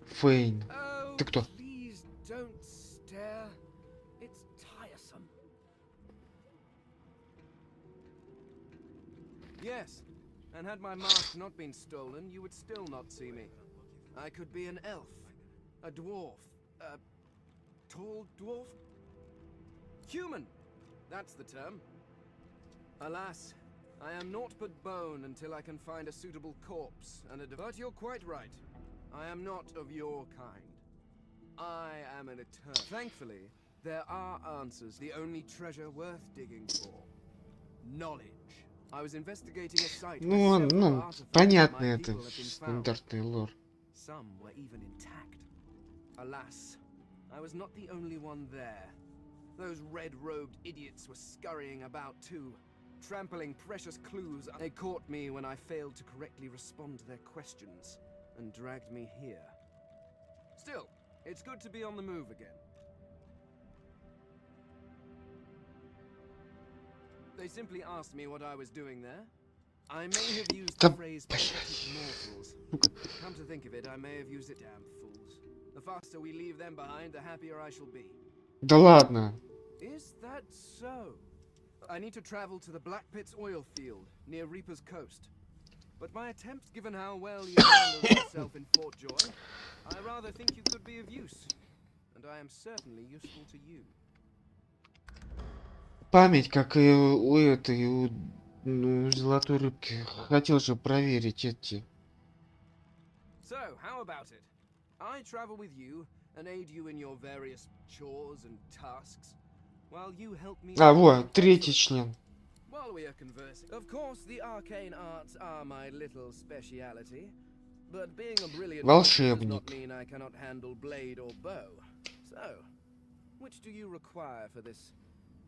D: Фейн. Ты кто?
N: Yes, and had my mask not been stolen, you would still not see me. I could be an elf, a dwarf, a tall dwarf? Human! That's the term. Alas, I am naught but bone until I can find a suitable corpse, but you're quite right. I am not of your kind. I am an eternal. Thankfully, there are answers, the only treasure worth digging for. Knowledge. I was investigating a site where several artifacts
D: понятно,
N: my
D: это
N: people have been found.
D: стандартный лор.
N: Some were even intact. Alas, I was not the only one there. Those red-robed idiots were scurrying about too, trampling precious clues. They caught me when I failed to correctly respond to their questions, and dragged me here. Still, it's good to be on the move again. They simply asked me what I was doing there. I may have used the phrase pathetic mortals. Come to think of it, I may have used it. Damn fools. The faster we leave them behind, the happier I shall be.
D: Да ладно.
N: Is that so? I need to travel to the Black Pit's oil field, near Reaper's Coast. But my attempts, given how well you handled yourself in Fort Joy, I rather think you could be of use. And I am certainly useful to you.
D: Память, как и у этой, у Ну, золотой рыбки. Хотел же проверить эти.
N: So, how about it? I travel with you and aid you in your various chores and tasks, while you help me.
D: А, вот, третий член.
N: While we are conversing, of course, the arcane arts are my little speciality, but being a brilliant wizard does not mean I cannot handle blade or bow. So, which do you require for this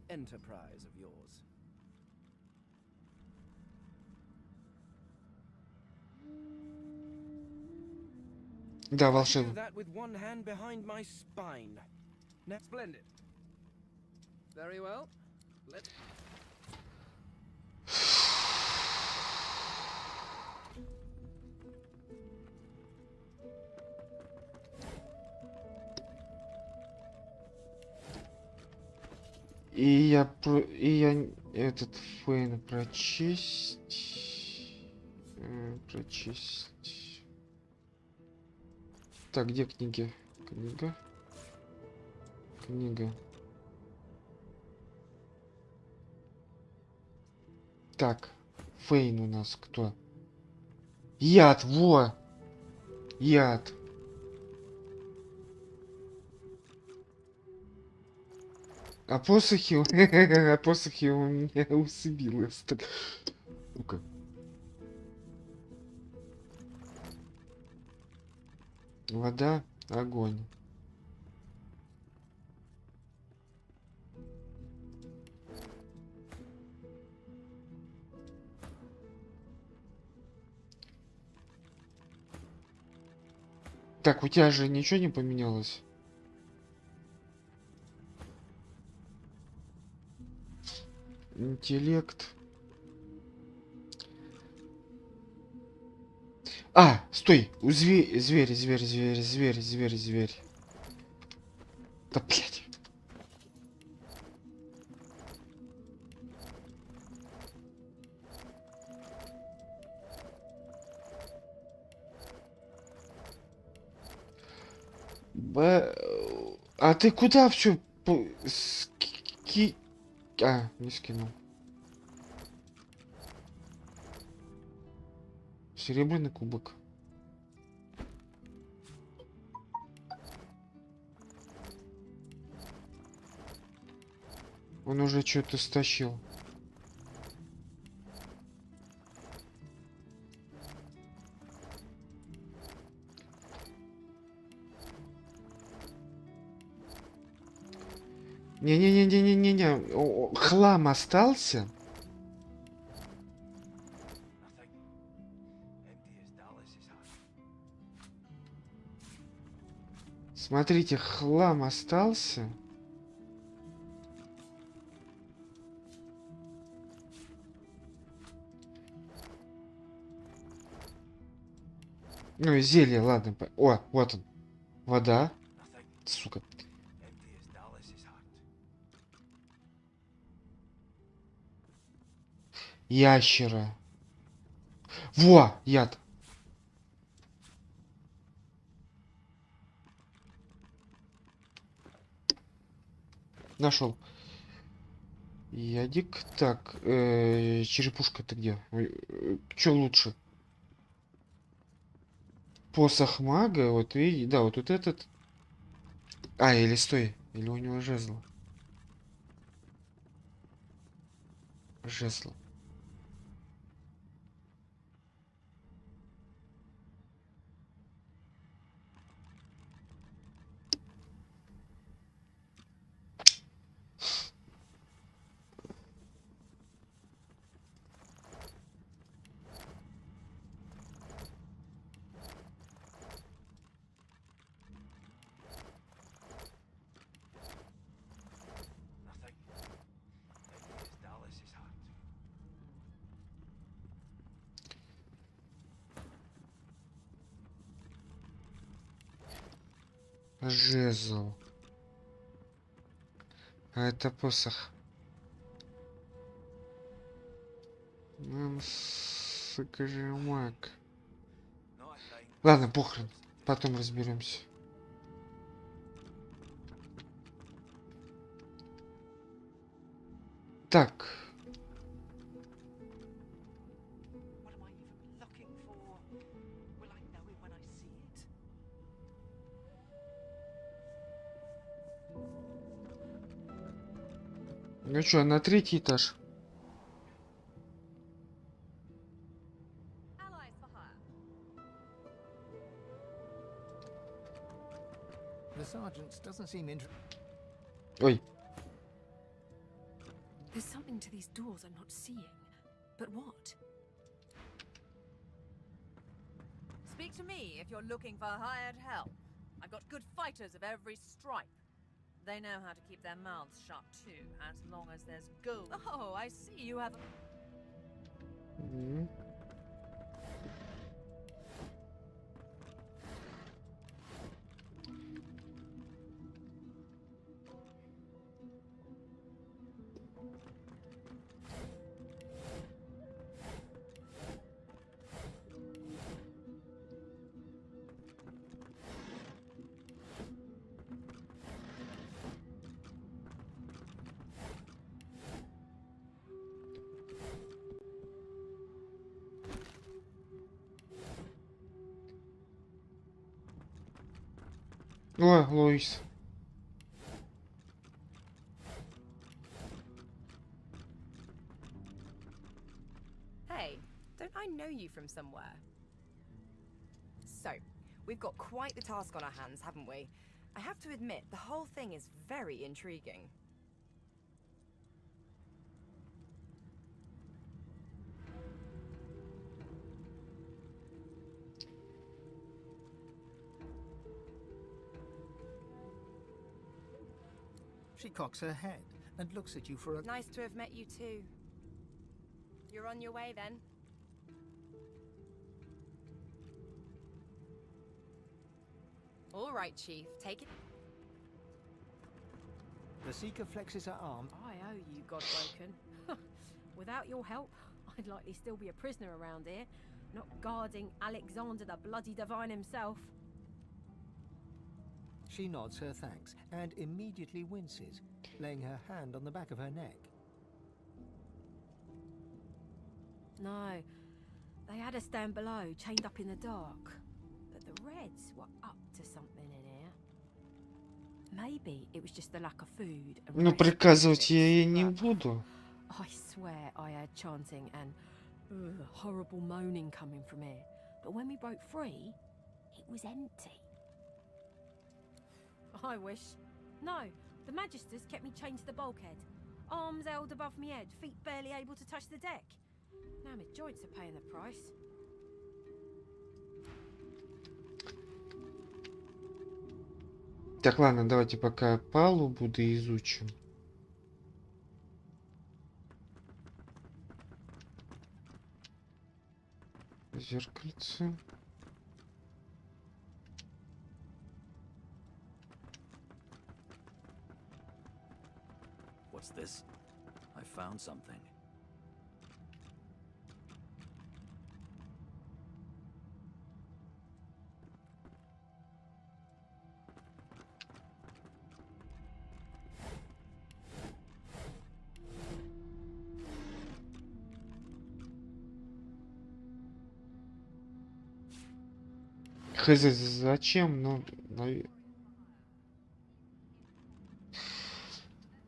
N: enterprise of yours?
D: Да, волшебник.
N: That with one hand behind my spine. Next, splendid. Very well. Let's.
D: И я этот фейн прочесть. Прочесть. Так, где книги? Книга. Книга. Так, фейн у нас кто? Яд, во! Яд. А посохи... А посохи у меня усыбило. Ну-ка. Вода, огонь. Так, у тебя же ничего не поменялось? Интеллект. А, стой! У зверь. Да, блядь. А ты куда все А, не скинул. Серебряный кубок. Он уже что-то стащил. Не-не-не-не-не-не. Хлам остался? Смотрите, хлам остался. Ну и зелье, ладно. О, вот он. Вода. Сука. Ящера. Во, яд. Нашел. Ядик. Так, черепушка-то где? Что лучше? Посох мага, вот видите, да, вот тут этот. А, или стой, или у него жезл. Жезл. Жезл. А это посох. Нам скажи маг. Ладно, похрен. Потом разберемся. Так. Ну что, на 3-й этаж?
B: The sergeant doesn't seem interested.
D: Ой.
O: There's something to these doors I'm not seeing. But what?
P: Speak to me if you're looking for hired help. I've got good fighters of every stripe. They know how to keep their mouths shut too, as long as there's gold. Oh, I see you have.
D: О, Лоис.
I: Hey, don't I know you from somewhere? So, we've got quite the task on our hands, haven't we? I have to admit, the whole thing is very intriguing.
B: She cocks her head and looks at you for a...
I: Nice to have met you too. You're on your way then? All right, Chief, take it.
B: The Seeker flexes her arm.
O: I owe you, Godbroken. Without your help, I'd likely still be a prisoner around here, not guarding Alexander the Bloody Divine himself.
B: She nods her thanks and immediately winces, laying her hand on the back of her neck.
O: No, they had us down below, chained up in the dark. But the Reds were up to something in here. Maybe it was just the lack of food.
D: Ну, приказывать я ей не буду.
O: I swear I heard chanting and horrible moaning coming from here. But when we broke free, it was empty. I wish. No, the Magisters kept me chained to the bulkhead. Arms held above my head, feet barely able to touch the deck. Now my joints are paying the price.
D: Так, ладно, давайте пока палубу доизучим. Зеркальце.
Q: What's this? I found something.
D: Хз, зачем? Ну,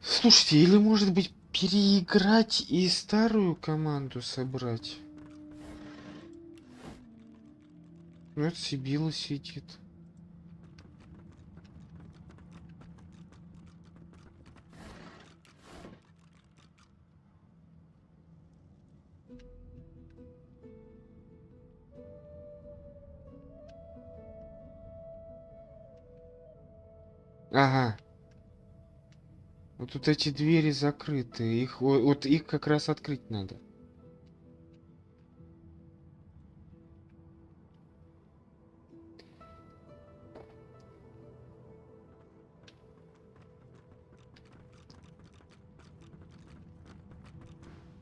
D: слушайте, или может быть переиграть и старую команду собрать? Ну, это Сибила сидит. Ага. Вот тут эти двери закрыты. Их, вот их как раз открыть надо.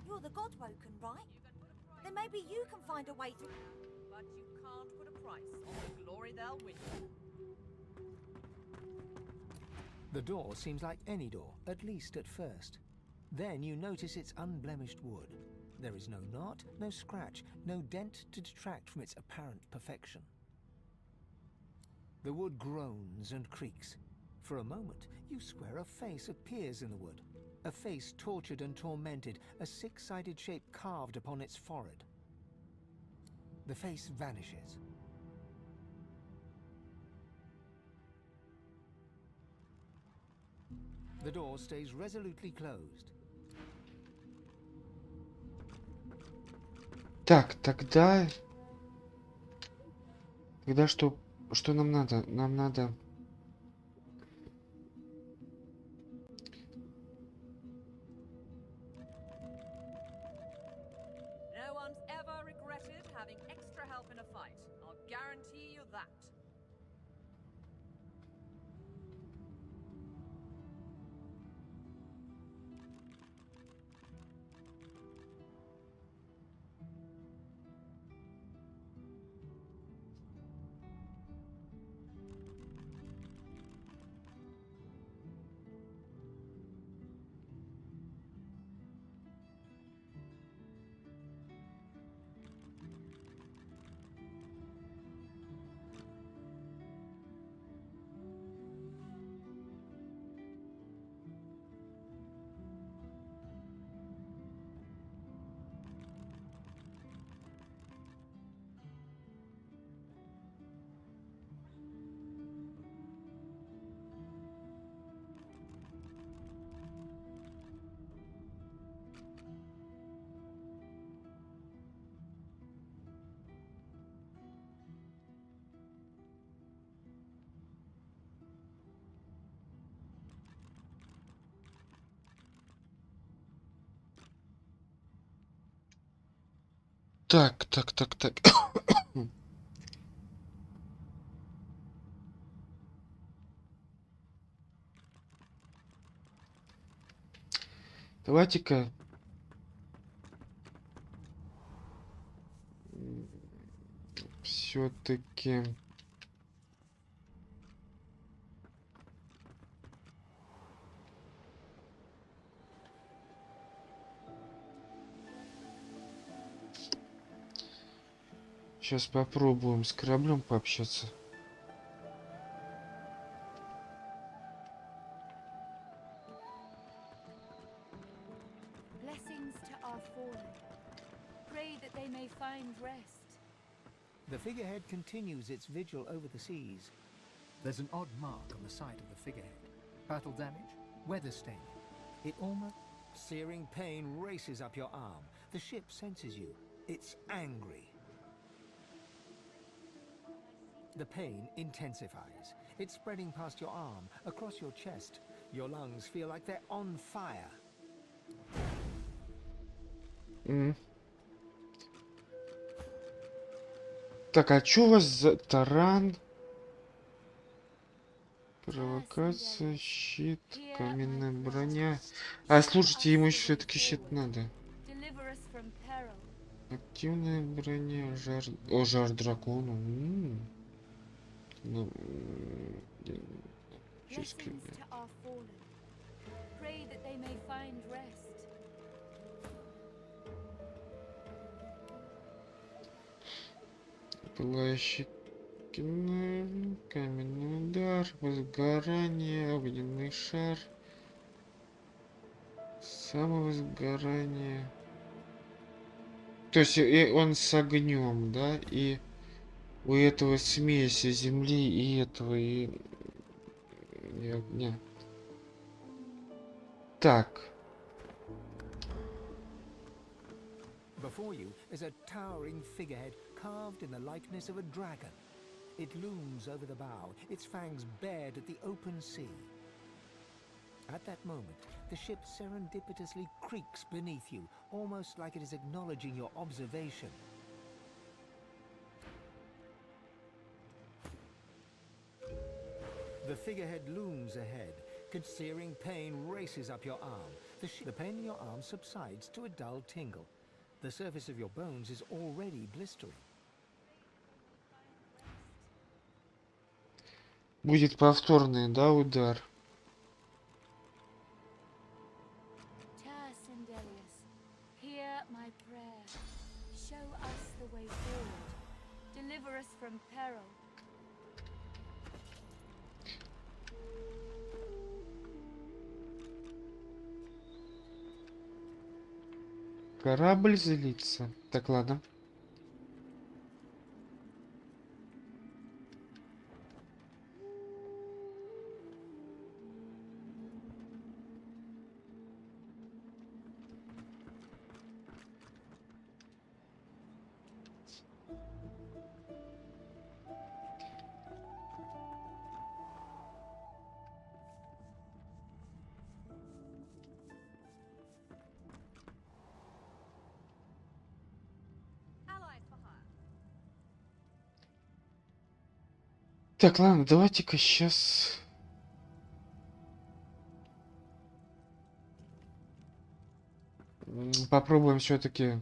R: You're the Godwoken, right? Then maybe you can find a way through.
P: But you can't put a price on the glory they'll win.
B: The door seems like any door, at least at first. Then you notice its unblemished wood. There is no knot, no scratch, no dent to detract from its apparent perfection. The wood groans and creaks. For a moment, you swear a face appears in the wood. A face tortured and tormented, a six-sided shape carved upon its forehead. The face vanishes. The door stays resolutely closed.
D: Так, тогда что нам надо? Нам надо
P: No one's ever regretted having extra help in a fight. I'll guarantee you that.
D: Так. Давайте-ка все-таки сейчас попробуем с кораблем пообщаться.
C: Blessings to our fallen. Pray that they may find rest.
B: The figurehead continues its vigil over the seas. There's an odd mark on the side of the figurehead. Battle damage? Weather stain. It almost... Searing pain races up your arm. The ship senses you. It's angry. The pain intensifies. It's spreading past your arm, across your chest. Your lungs feel like they're on fire.
D: Так, а чё у вас за таран? Провокация, щит, каменная броня. А, слушайте, ему еще все-таки щит надо. Активная броня, жар... О, жар дракону. Ну, пылающий каменный удар, возгорание, огненный шар, самовозгорание. То есть он с огнем, да, и у этого смеси земли и этого и огня. Так.
B: Before you is a towering figurehead carved in the likeness of a dragon. It looms over the bow, its fangs bared at the open sea. At that moment, the ship serendipitously creaks beneath you, almost like it is acknowledging your observation. The figurehead looms ahead. Searing pain races up your arm. The pain in your arm subsides to a dull tingle. The surface of your bones is already blistering.
D: Будет повторный, да, удар?
C: Hear my prayer. Show us the way forward. Deliver us from peril.
D: Корабль злится. Так, ладно. Так, ладно, давайте-ка сейчас... Попробуем все-таки...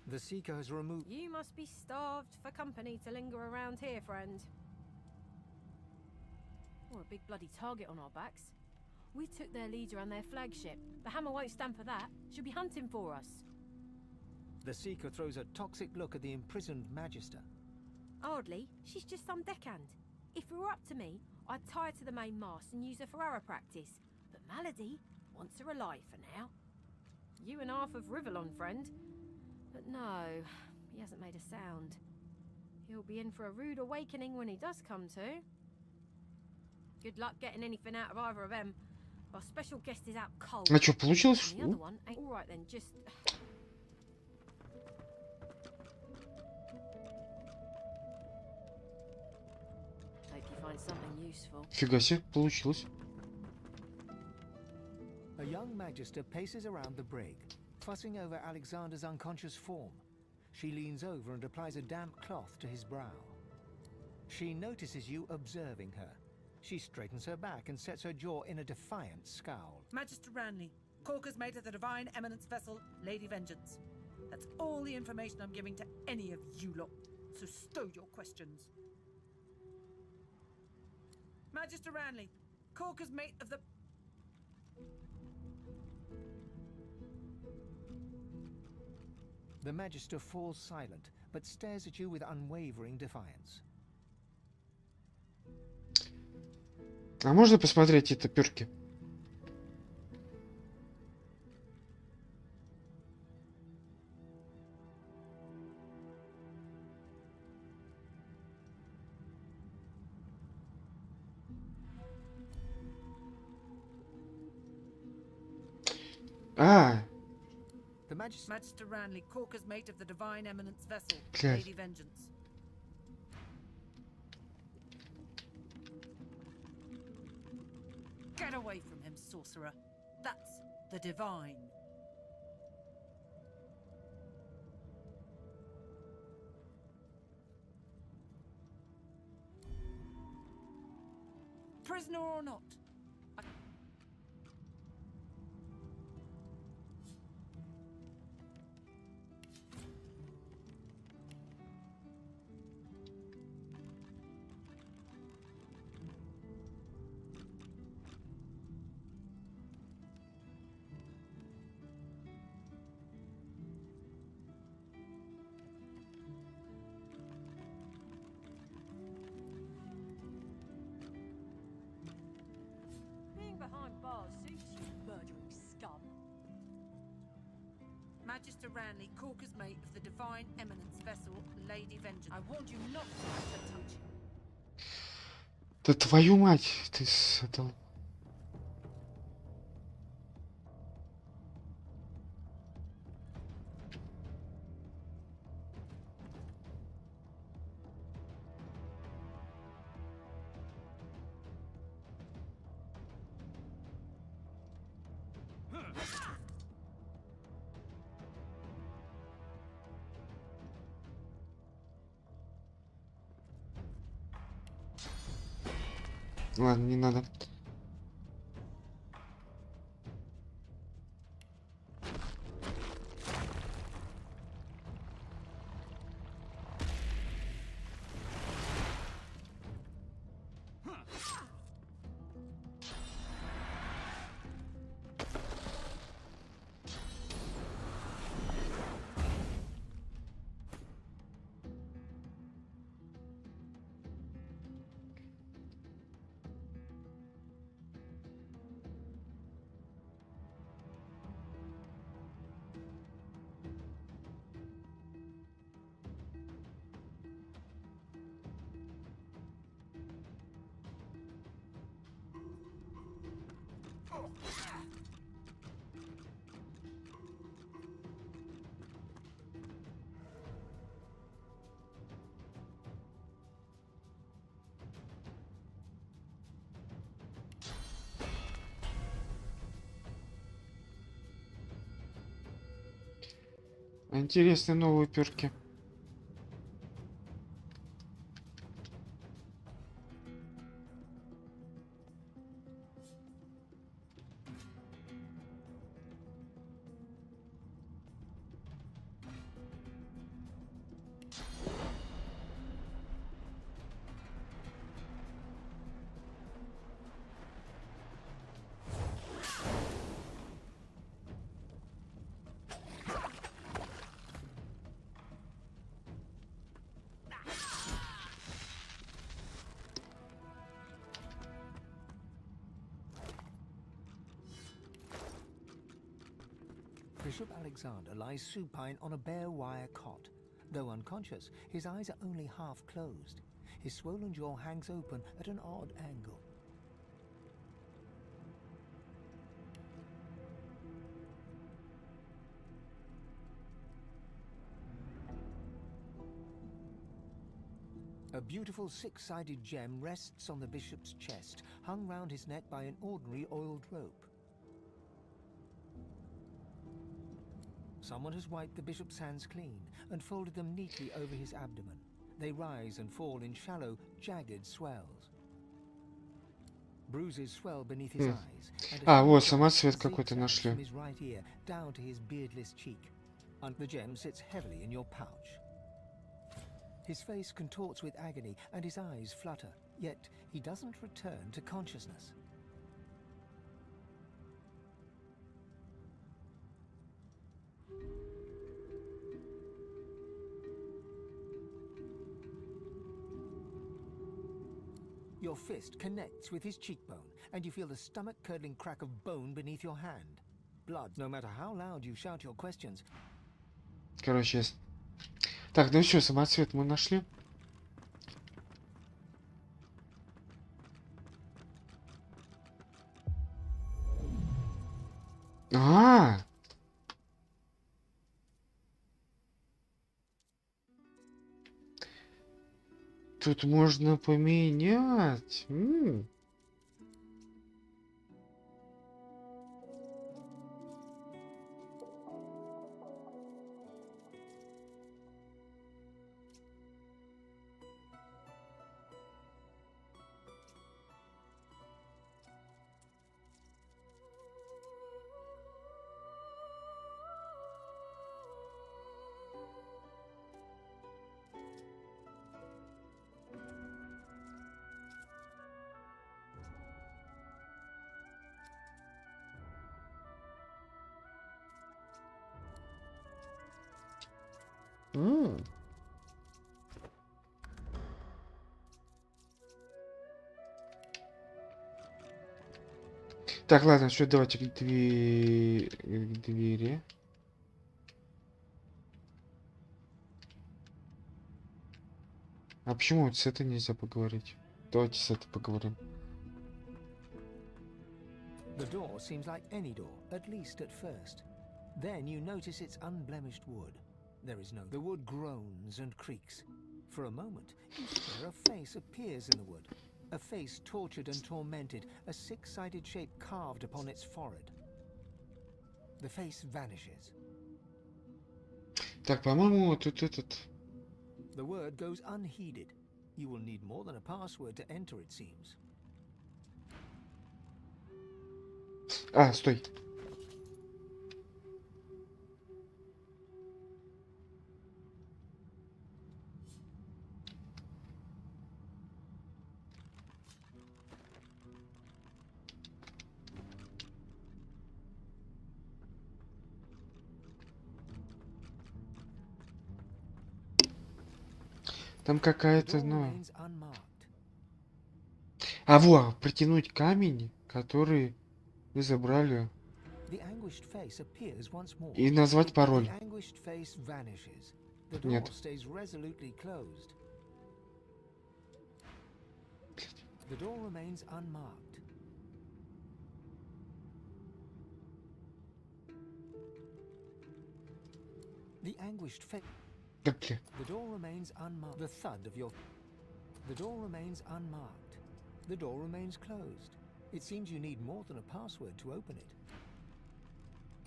B: The seeker has removed.
O: You must be starved for company to linger around here, friend. We're a big bloody target on our backs. We took their leader and their flagship. The hammer won't stand for that. She'll be hunting for us.
B: The seeker throws a toxic look at the imprisoned magister.
O: Hardly. She's just some deckhand. If it were up to me, I'd tie her to the main mast and use her for arrow practice. But Malady wants her alive for now. You and half of Rivellon, friend. But no, he hasn't made a sound. He'll be in for a rude awakening when he does come to. Good luck getting anything out of either of them. Our special guest is out cold.
D: А что, получилось?
O: And the other one ain't all right then, just... Hope you find something useful.
D: Фига себе, получилось.
B: A young magister paces around the brig, fussing over Alexander's unconscious form. She leans over and applies a damp cloth to his brow. She notices you observing her. She straightens her back and sets her jaw in a defiant scowl.
S: Magister Ranley, Corker's mate of the Divine Eminence vessel, Lady Vengeance. That's all the information I'm giving to any of you lot, so stow your questions. Magister Ranley, Corker's mate of the...
B: The magister falls silent, but stares at you with unwavering defiance.
D: А можно посмотреть эти перки?
S: The Magister Ranley, Corker's mate of the Divine Eminence vessel,
D: Блядь.
S: Lady Vengeance. Get away from him, sorcerer. That's the Divine. Prisoner or not?
O: Behind bars suits you, murdering scum.
S: Magister Ranley, Corker's mate of the Divine Eminence vessel, Lady Vengeance. I warned you not to let her touch you.
D: Да твою мать, ты сатал. Ладно, не надо. Интересные новые перки.
B: Bishop Alexander lies supine on a bare wire cot. Though unconscious, his eyes are only half closed. His swollen jaw hangs open at an odd angle. A beautiful six-sided gem rests on the bishop's chest, hung round his neck by an ordinary oiled rope. Someone has wiped the bishop's hands clean and folded them neatly over his abdomen. They rise and fall in shallow, jagged swells. Bruises swell beneath his eyes.
D: А, вот самоцвет какой-то нашли.
B: From his right ear down to his beardless cheek. And the gem sits heavily in your pouch. His face contorts with agony and his eyes flutter, yet he doesn't return to consciousness. Your fist connects with his cheekbone, and you feel the stomach-curdling crack of bone beneath your hand. Blood, no matter how loud you shout your questions.
D: Короче, так, ну все, самоцвет мы нашли. А! Тут можно поменять. Так, ладно, что, давайте к двери. А почему вот с этой нельзя поговорить? Давайте с этой поговорим.
B: The door seems like any door, at least at first. Then you notice its unblemished wood. There is no... The wood groans and creaks. For a moment, you swear a face appears in the wood. A face tortured and tormented, a six-sided shape carved upon its forehead. The face vanishes.
D: Так, по-моему, тут этот...
B: The word goes unheeded. You will need more than a password to enter, it seems.
D: А, стой. Там какая-то, ну... А, во, протянуть камень, который вы забрали. И назвать пароль. Нет.
B: The anguished fate.
D: Okay.
B: The door remains unmarked. The thud of your. The door remains unmarked. The door remains closed. It seems you need more than a password to open it.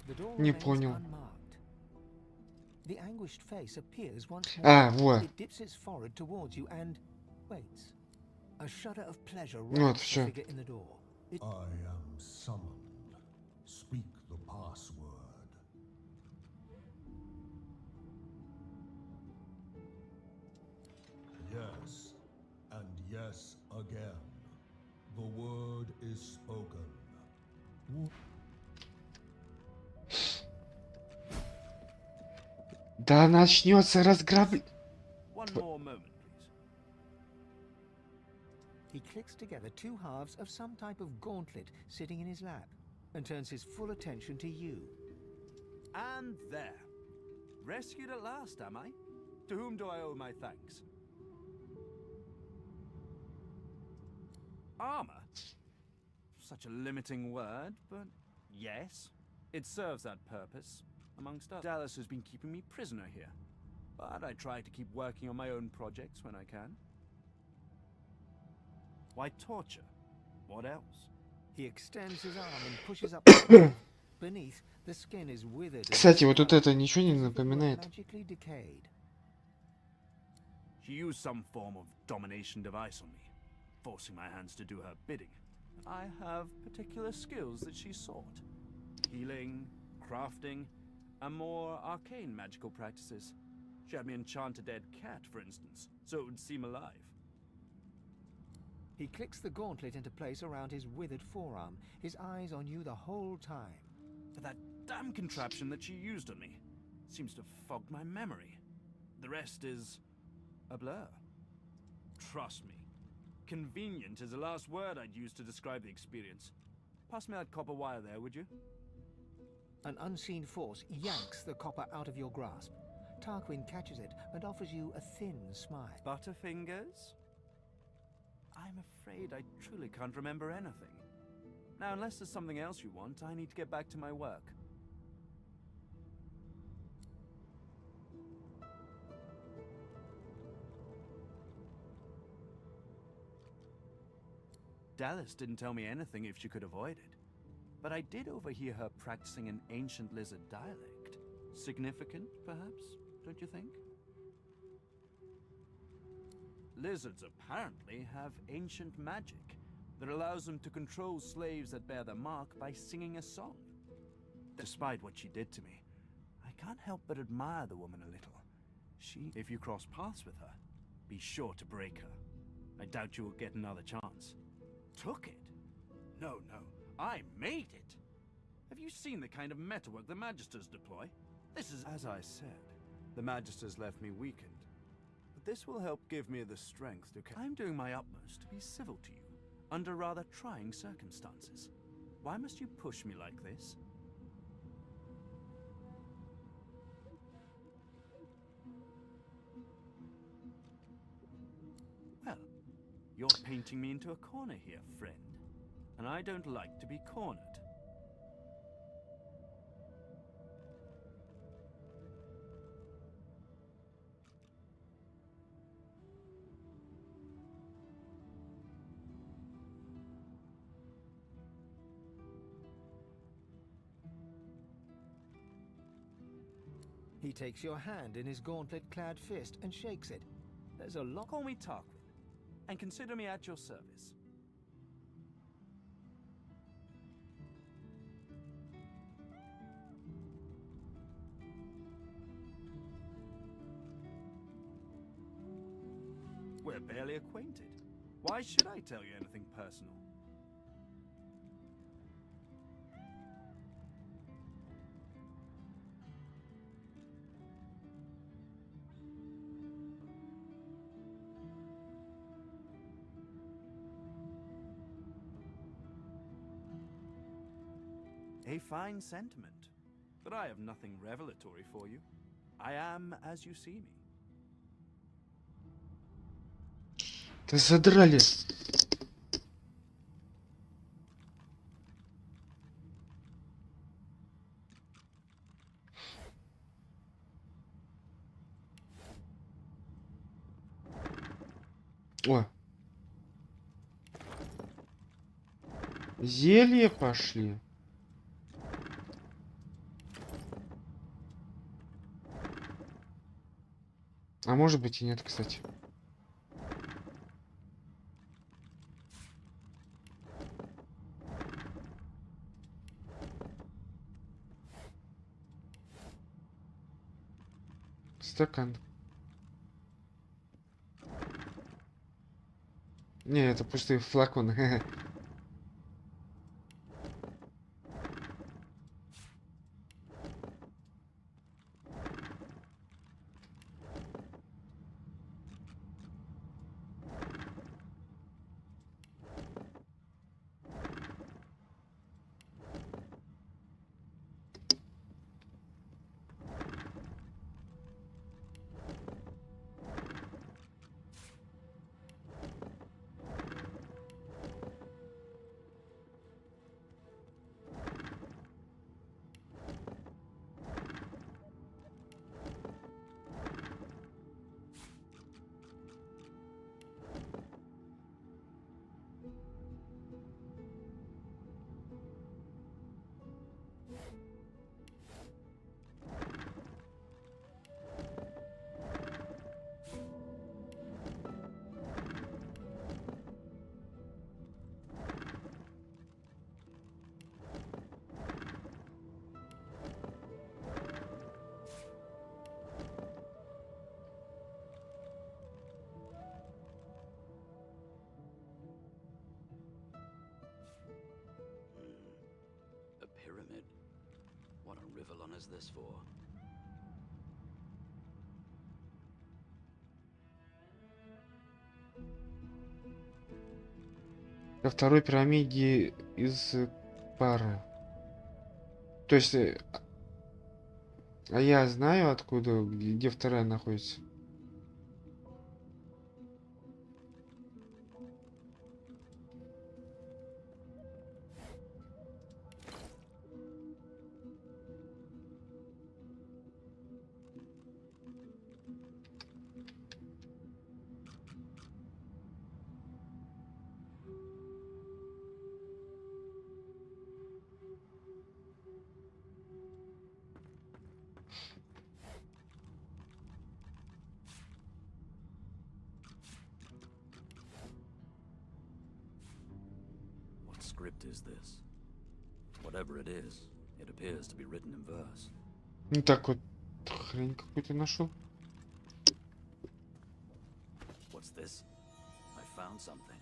B: The door
D: Не
B: remains
D: понял.
B: unmarked. The anguished face appears once more.
D: А, вот.
B: It dips its forehead towards you and waits. A shudder of pleasure
D: Вот,
B: wraps the
D: всё.
B: figure in the door. It...
T: I am summoned. Speak the password. Yes, and yes again. The word is spoken.
D: Да начнется разграбление.
M: One more moment, please.
B: He clicks together two halves of some type of gauntlet sitting in his lap and turns his full attention to you.
M: And there. Rescued at last, am I? To whom do I owe my thanks? Armor? Such a limiting word, but yes, it serves that purpose, amongst others. Dallas has been keeping me prisoner here, but I try to keep working on my own projects when I can. Why torture? What else?
B: He extends his arm and pushes up. Beneath, the skin is withered.
D: Кстати, вот тут это ничего не напоминает.
B: Magically decayed.
M: She used some form of domination device on me, forcing my hands to do her bidding. I have particular skills that she sought. Healing, crafting, and more arcane magical practices. She had me enchant a dead cat, for instance, so it would seem alive.
B: He clicks the gauntlet into place around his withered forearm, his eyes on you the whole time.
M: But that damn contraption that she used on me seems to have fogged my memory. The rest is a blur. Trust me. Convenient is the last word I'd use to describe the experience. Pass me that copper wire there, would you?
B: An unseen force yanks the copper out of your grasp. Tarquin catches it and offers you a thin smile.
M: Butterfingers? I'm afraid I truly can't remember anything. Now, unless there's something else you want, I need to get back to my work. Dallas didn't tell me anything if she could avoid it, but I did overhear her practicing an ancient lizard dialect. Significant, perhaps, don't you think? Lizards apparently have ancient magic that allows them to control slaves that bear their mark by singing a song. Despite what she did to me, I can't help but admire the woman a little. If you cross paths with her, be sure to break her. I doubt you will get another chance. Took it? No, I made it. Have you seen the kind of metalwork the Magisters deploy? This is, as I said, the Magisters left me weakened. But this will help give me the strength to... I'm doing my utmost to be civil to you, under rather trying circumstances. Why must you push me like this? Well, you're painting me into a corner here, friend. And I don't like to be cornered.
B: He takes your hand in his gauntlet-clad fist and shakes it. There's a lot...
M: Call me Tarquin, and consider me at your service. We're barely acquainted. Why should I tell you anything personal? A fine sentiment, but I have nothing revelatory for you. I am as you see me.
D: Да задрали. Зелье пошли. А может быть и нет, кстати. Стакан. Не, это пустые флаконы.
Q: A pyramid. What a Rivellon is this for?
D: Во второй пирамиде из пары. То есть, а я знаю, откуда, где вторая находится.
Q: What script is this? Whatever it is, it appears to be written in verse.
D: Ну так вот, хрень какую-то нашел.
Q: What's this? I found something.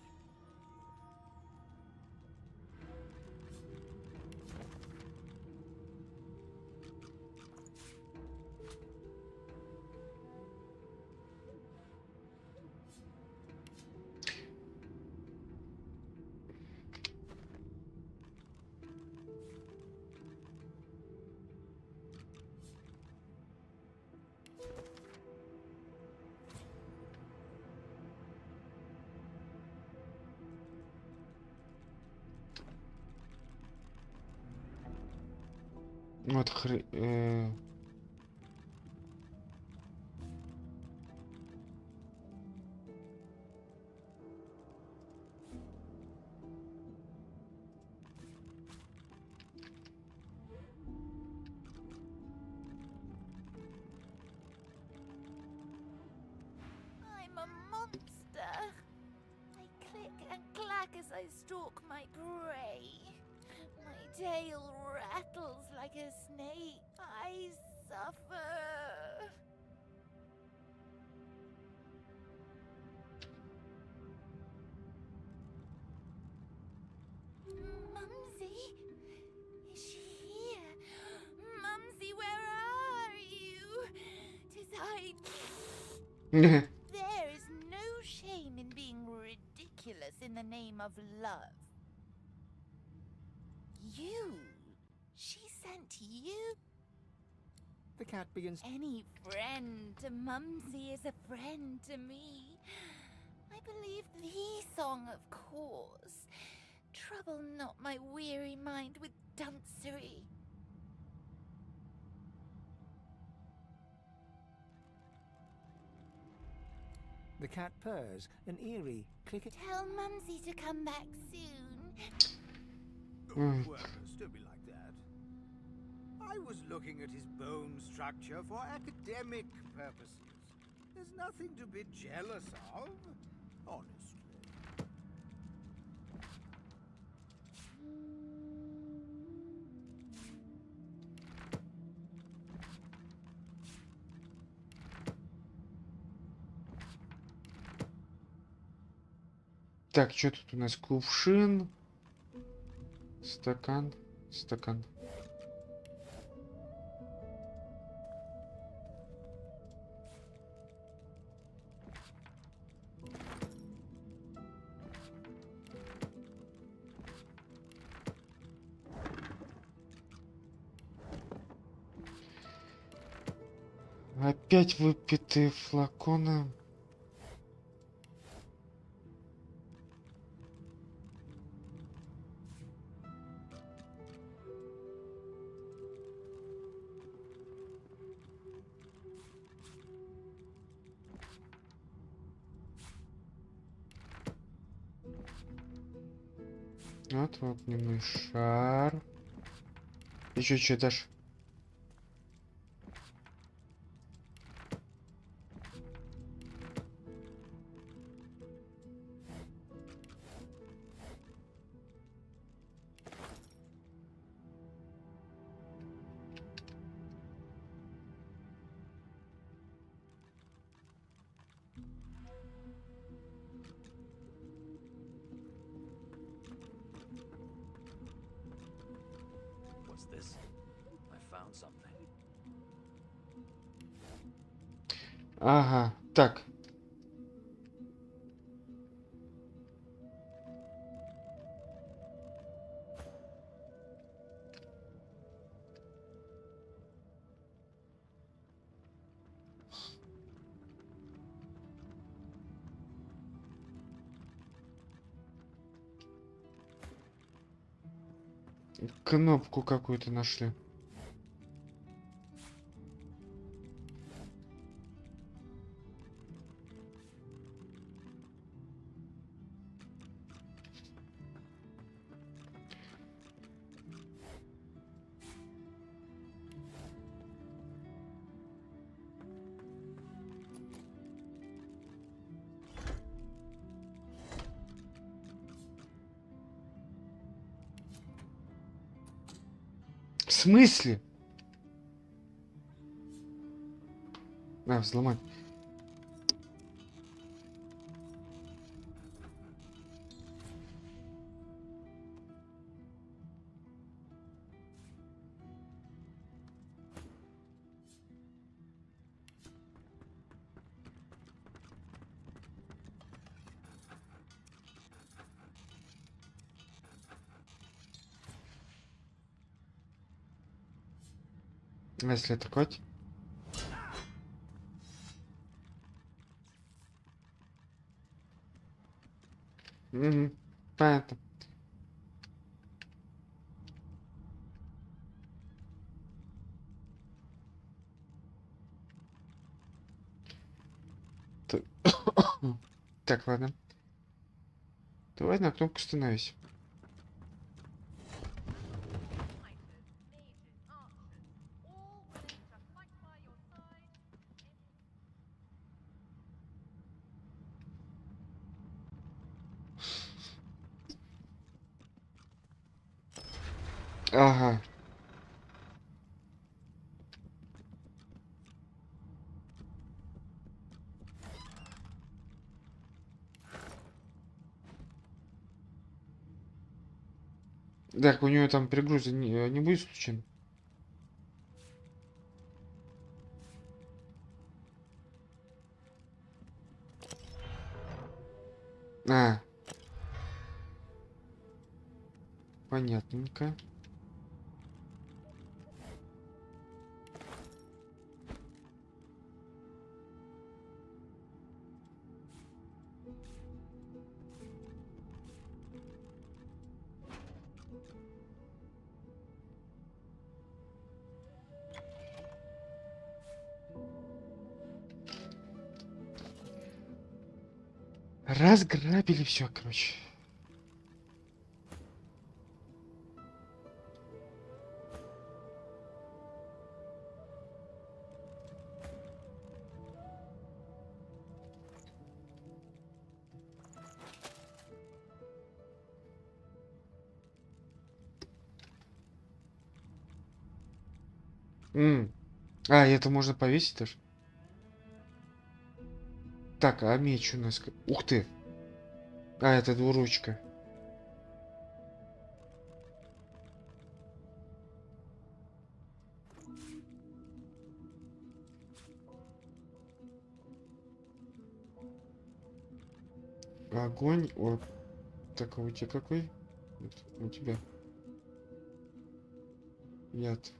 D: Вот
C: I'm a monster. I click and clack as I stalk my prey. My tail rattles like a snake. I suffer. Mumsy? Is she here? Mumsy, where are you? 'Tis I. There is no shame in being ridiculous in the name of love. You? She sent you?
B: The cat begins.
C: Any friend to Mumsy is a friend to me. I believe the song, of course. Trouble not my weary mind with duncery.
B: The cat purrs, an eerie click.
C: Tell Mumsy to come back soon.
K: Good workers, don't be like that. I was looking at his bone structure for academic purposes. There's nothing to be jealous of, honestly.
D: Так, что тут у нас? Кувшин, стакан, стакан. Опять выпитые флаконы. Вот огненный шар. Еще что дашь?
Q: What's this? I found something.
D: Ага, так. Кнопку какую-то нашли. В смысле? На, взломать. А если атаковать? Угу, понятно. Так, ладно. Давай на кнопку становись. Ага. Так, у него там перегруза не будет случайно? А. Понятненько. Разграбили все, короче. А, это можно повесить даже? Так, а меч у нас... Ух ты! А, это двуручка. Огонь. Вот. Так, а у тебя какой? Вот, у тебя. Яд.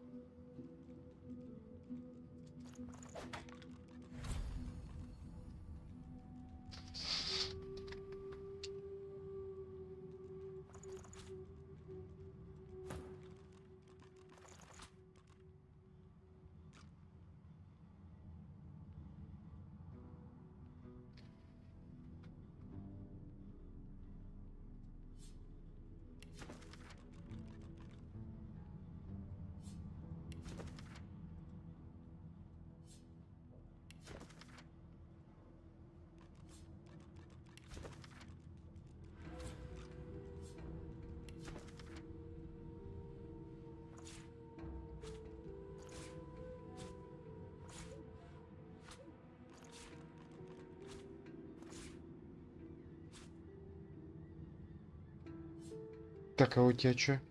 D: Так, а у тебя что?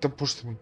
D: Да пусть мы.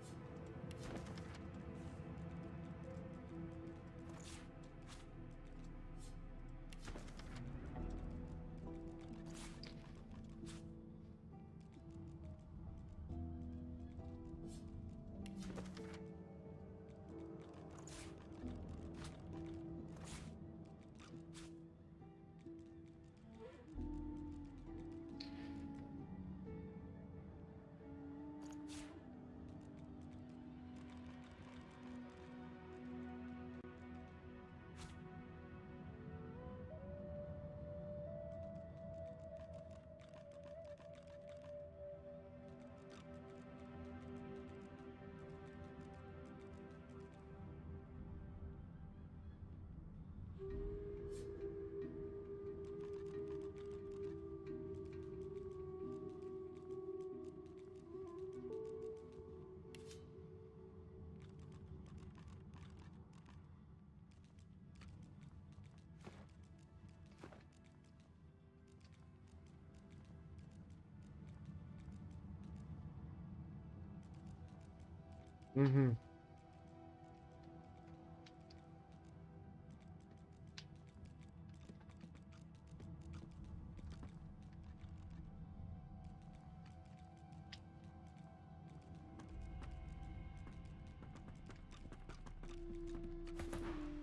D: Угу.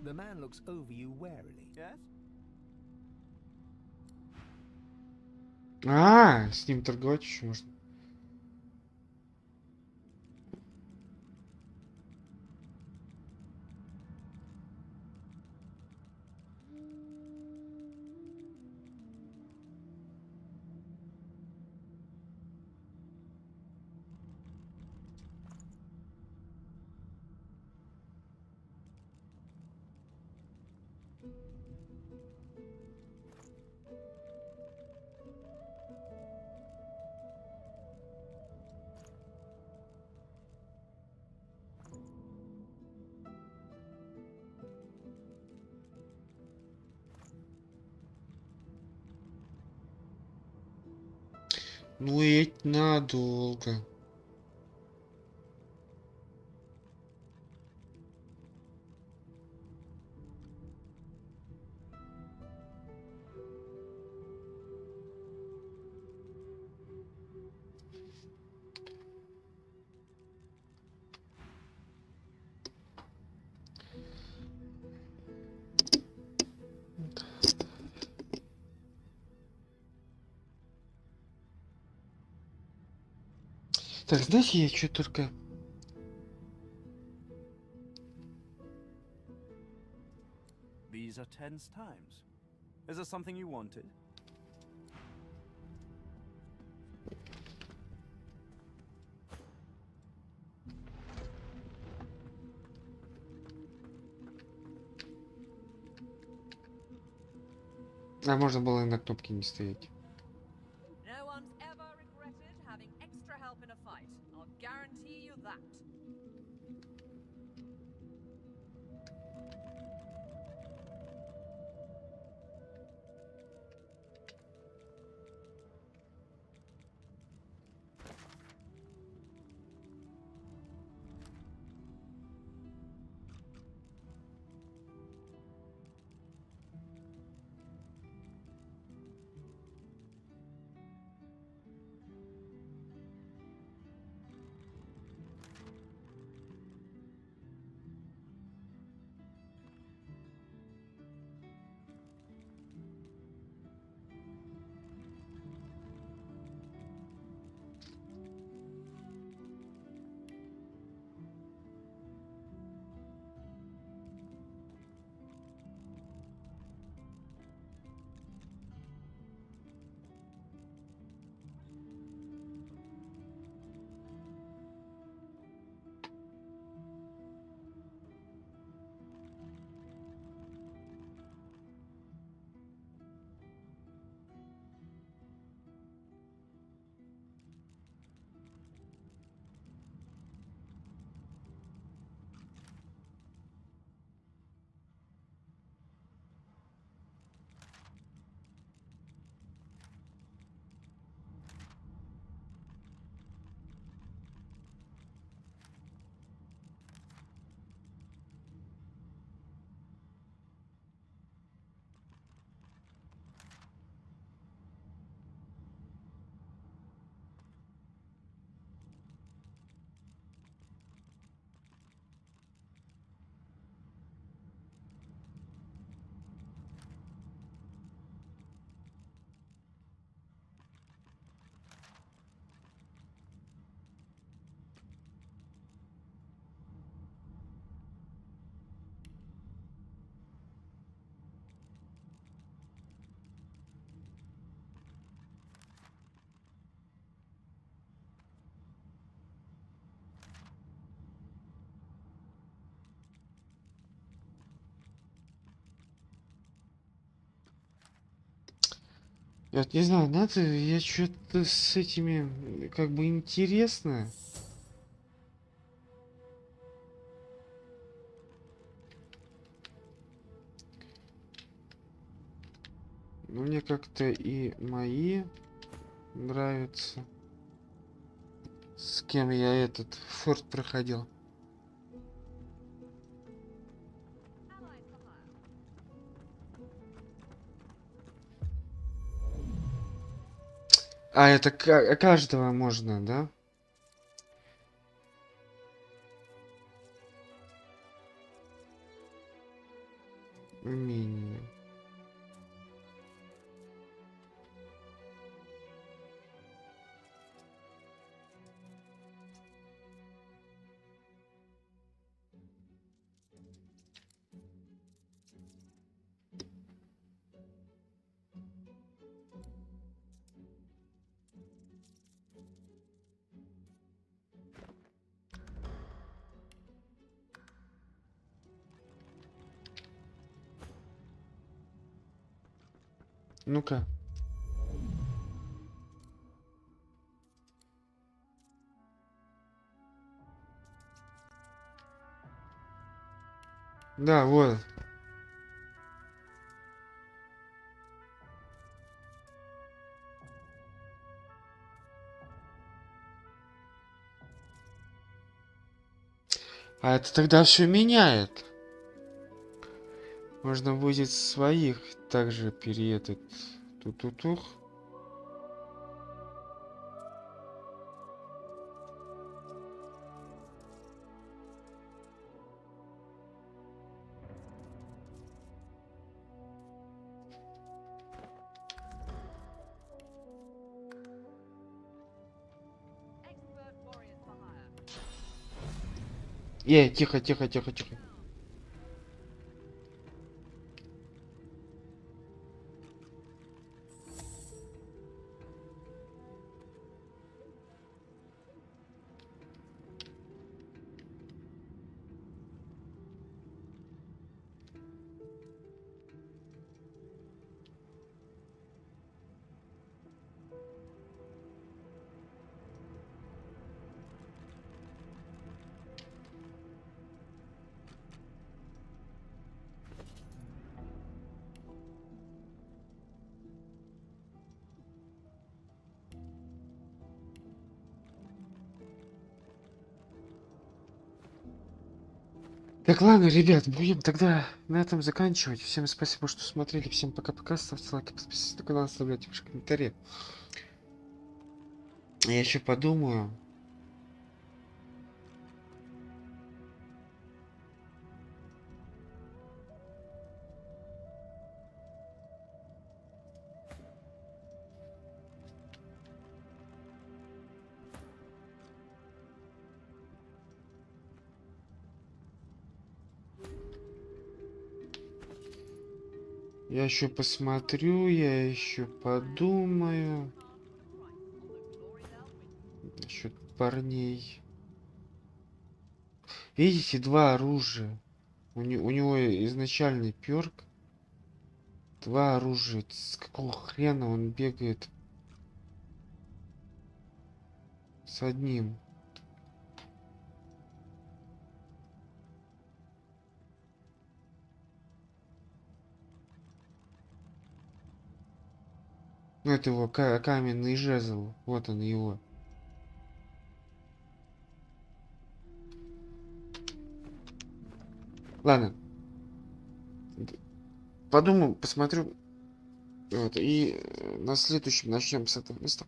B: The man looks over you warily.
M: Yes?
D: А, с ним торговать еще можно. Ну и надолго. Так, знаете, я что только...
M: These are tense times. Is there something you wanted?
D: А можно было и на кнопке не стоять.
P: No one's ever regretted having extra help
D: Я вот не знаю, надо, я что-то с этими, как бы интересно. Но мне как-то и мои нравятся. С кем я этот форт проходил. А, это каждого можно, да? Умение. Ну-ка. Да, вот. А это тогда все меняет. Можно будет своих также переедать. Ту-ту-тух. Тихо, тихо, тихо, тихо. Так, ладно, ребят, будем тогда на этом заканчивать. Всем спасибо, что смотрели. Всем пока-пока. Ставьте лайки, подписывайтесь на канал, оставляйте ваши комментарии. Я еще подумаю. Я еще посмотрю, я еще подумаю. Насчет парней. Видите, два оружия. У него изначальный перк. Два оружия. С какого хрена он бегает с одним? Ну, это его каменный жезл. Вот он его. Ладно. Подумаю, посмотрю. Вот, и на следующем начнем с этого места.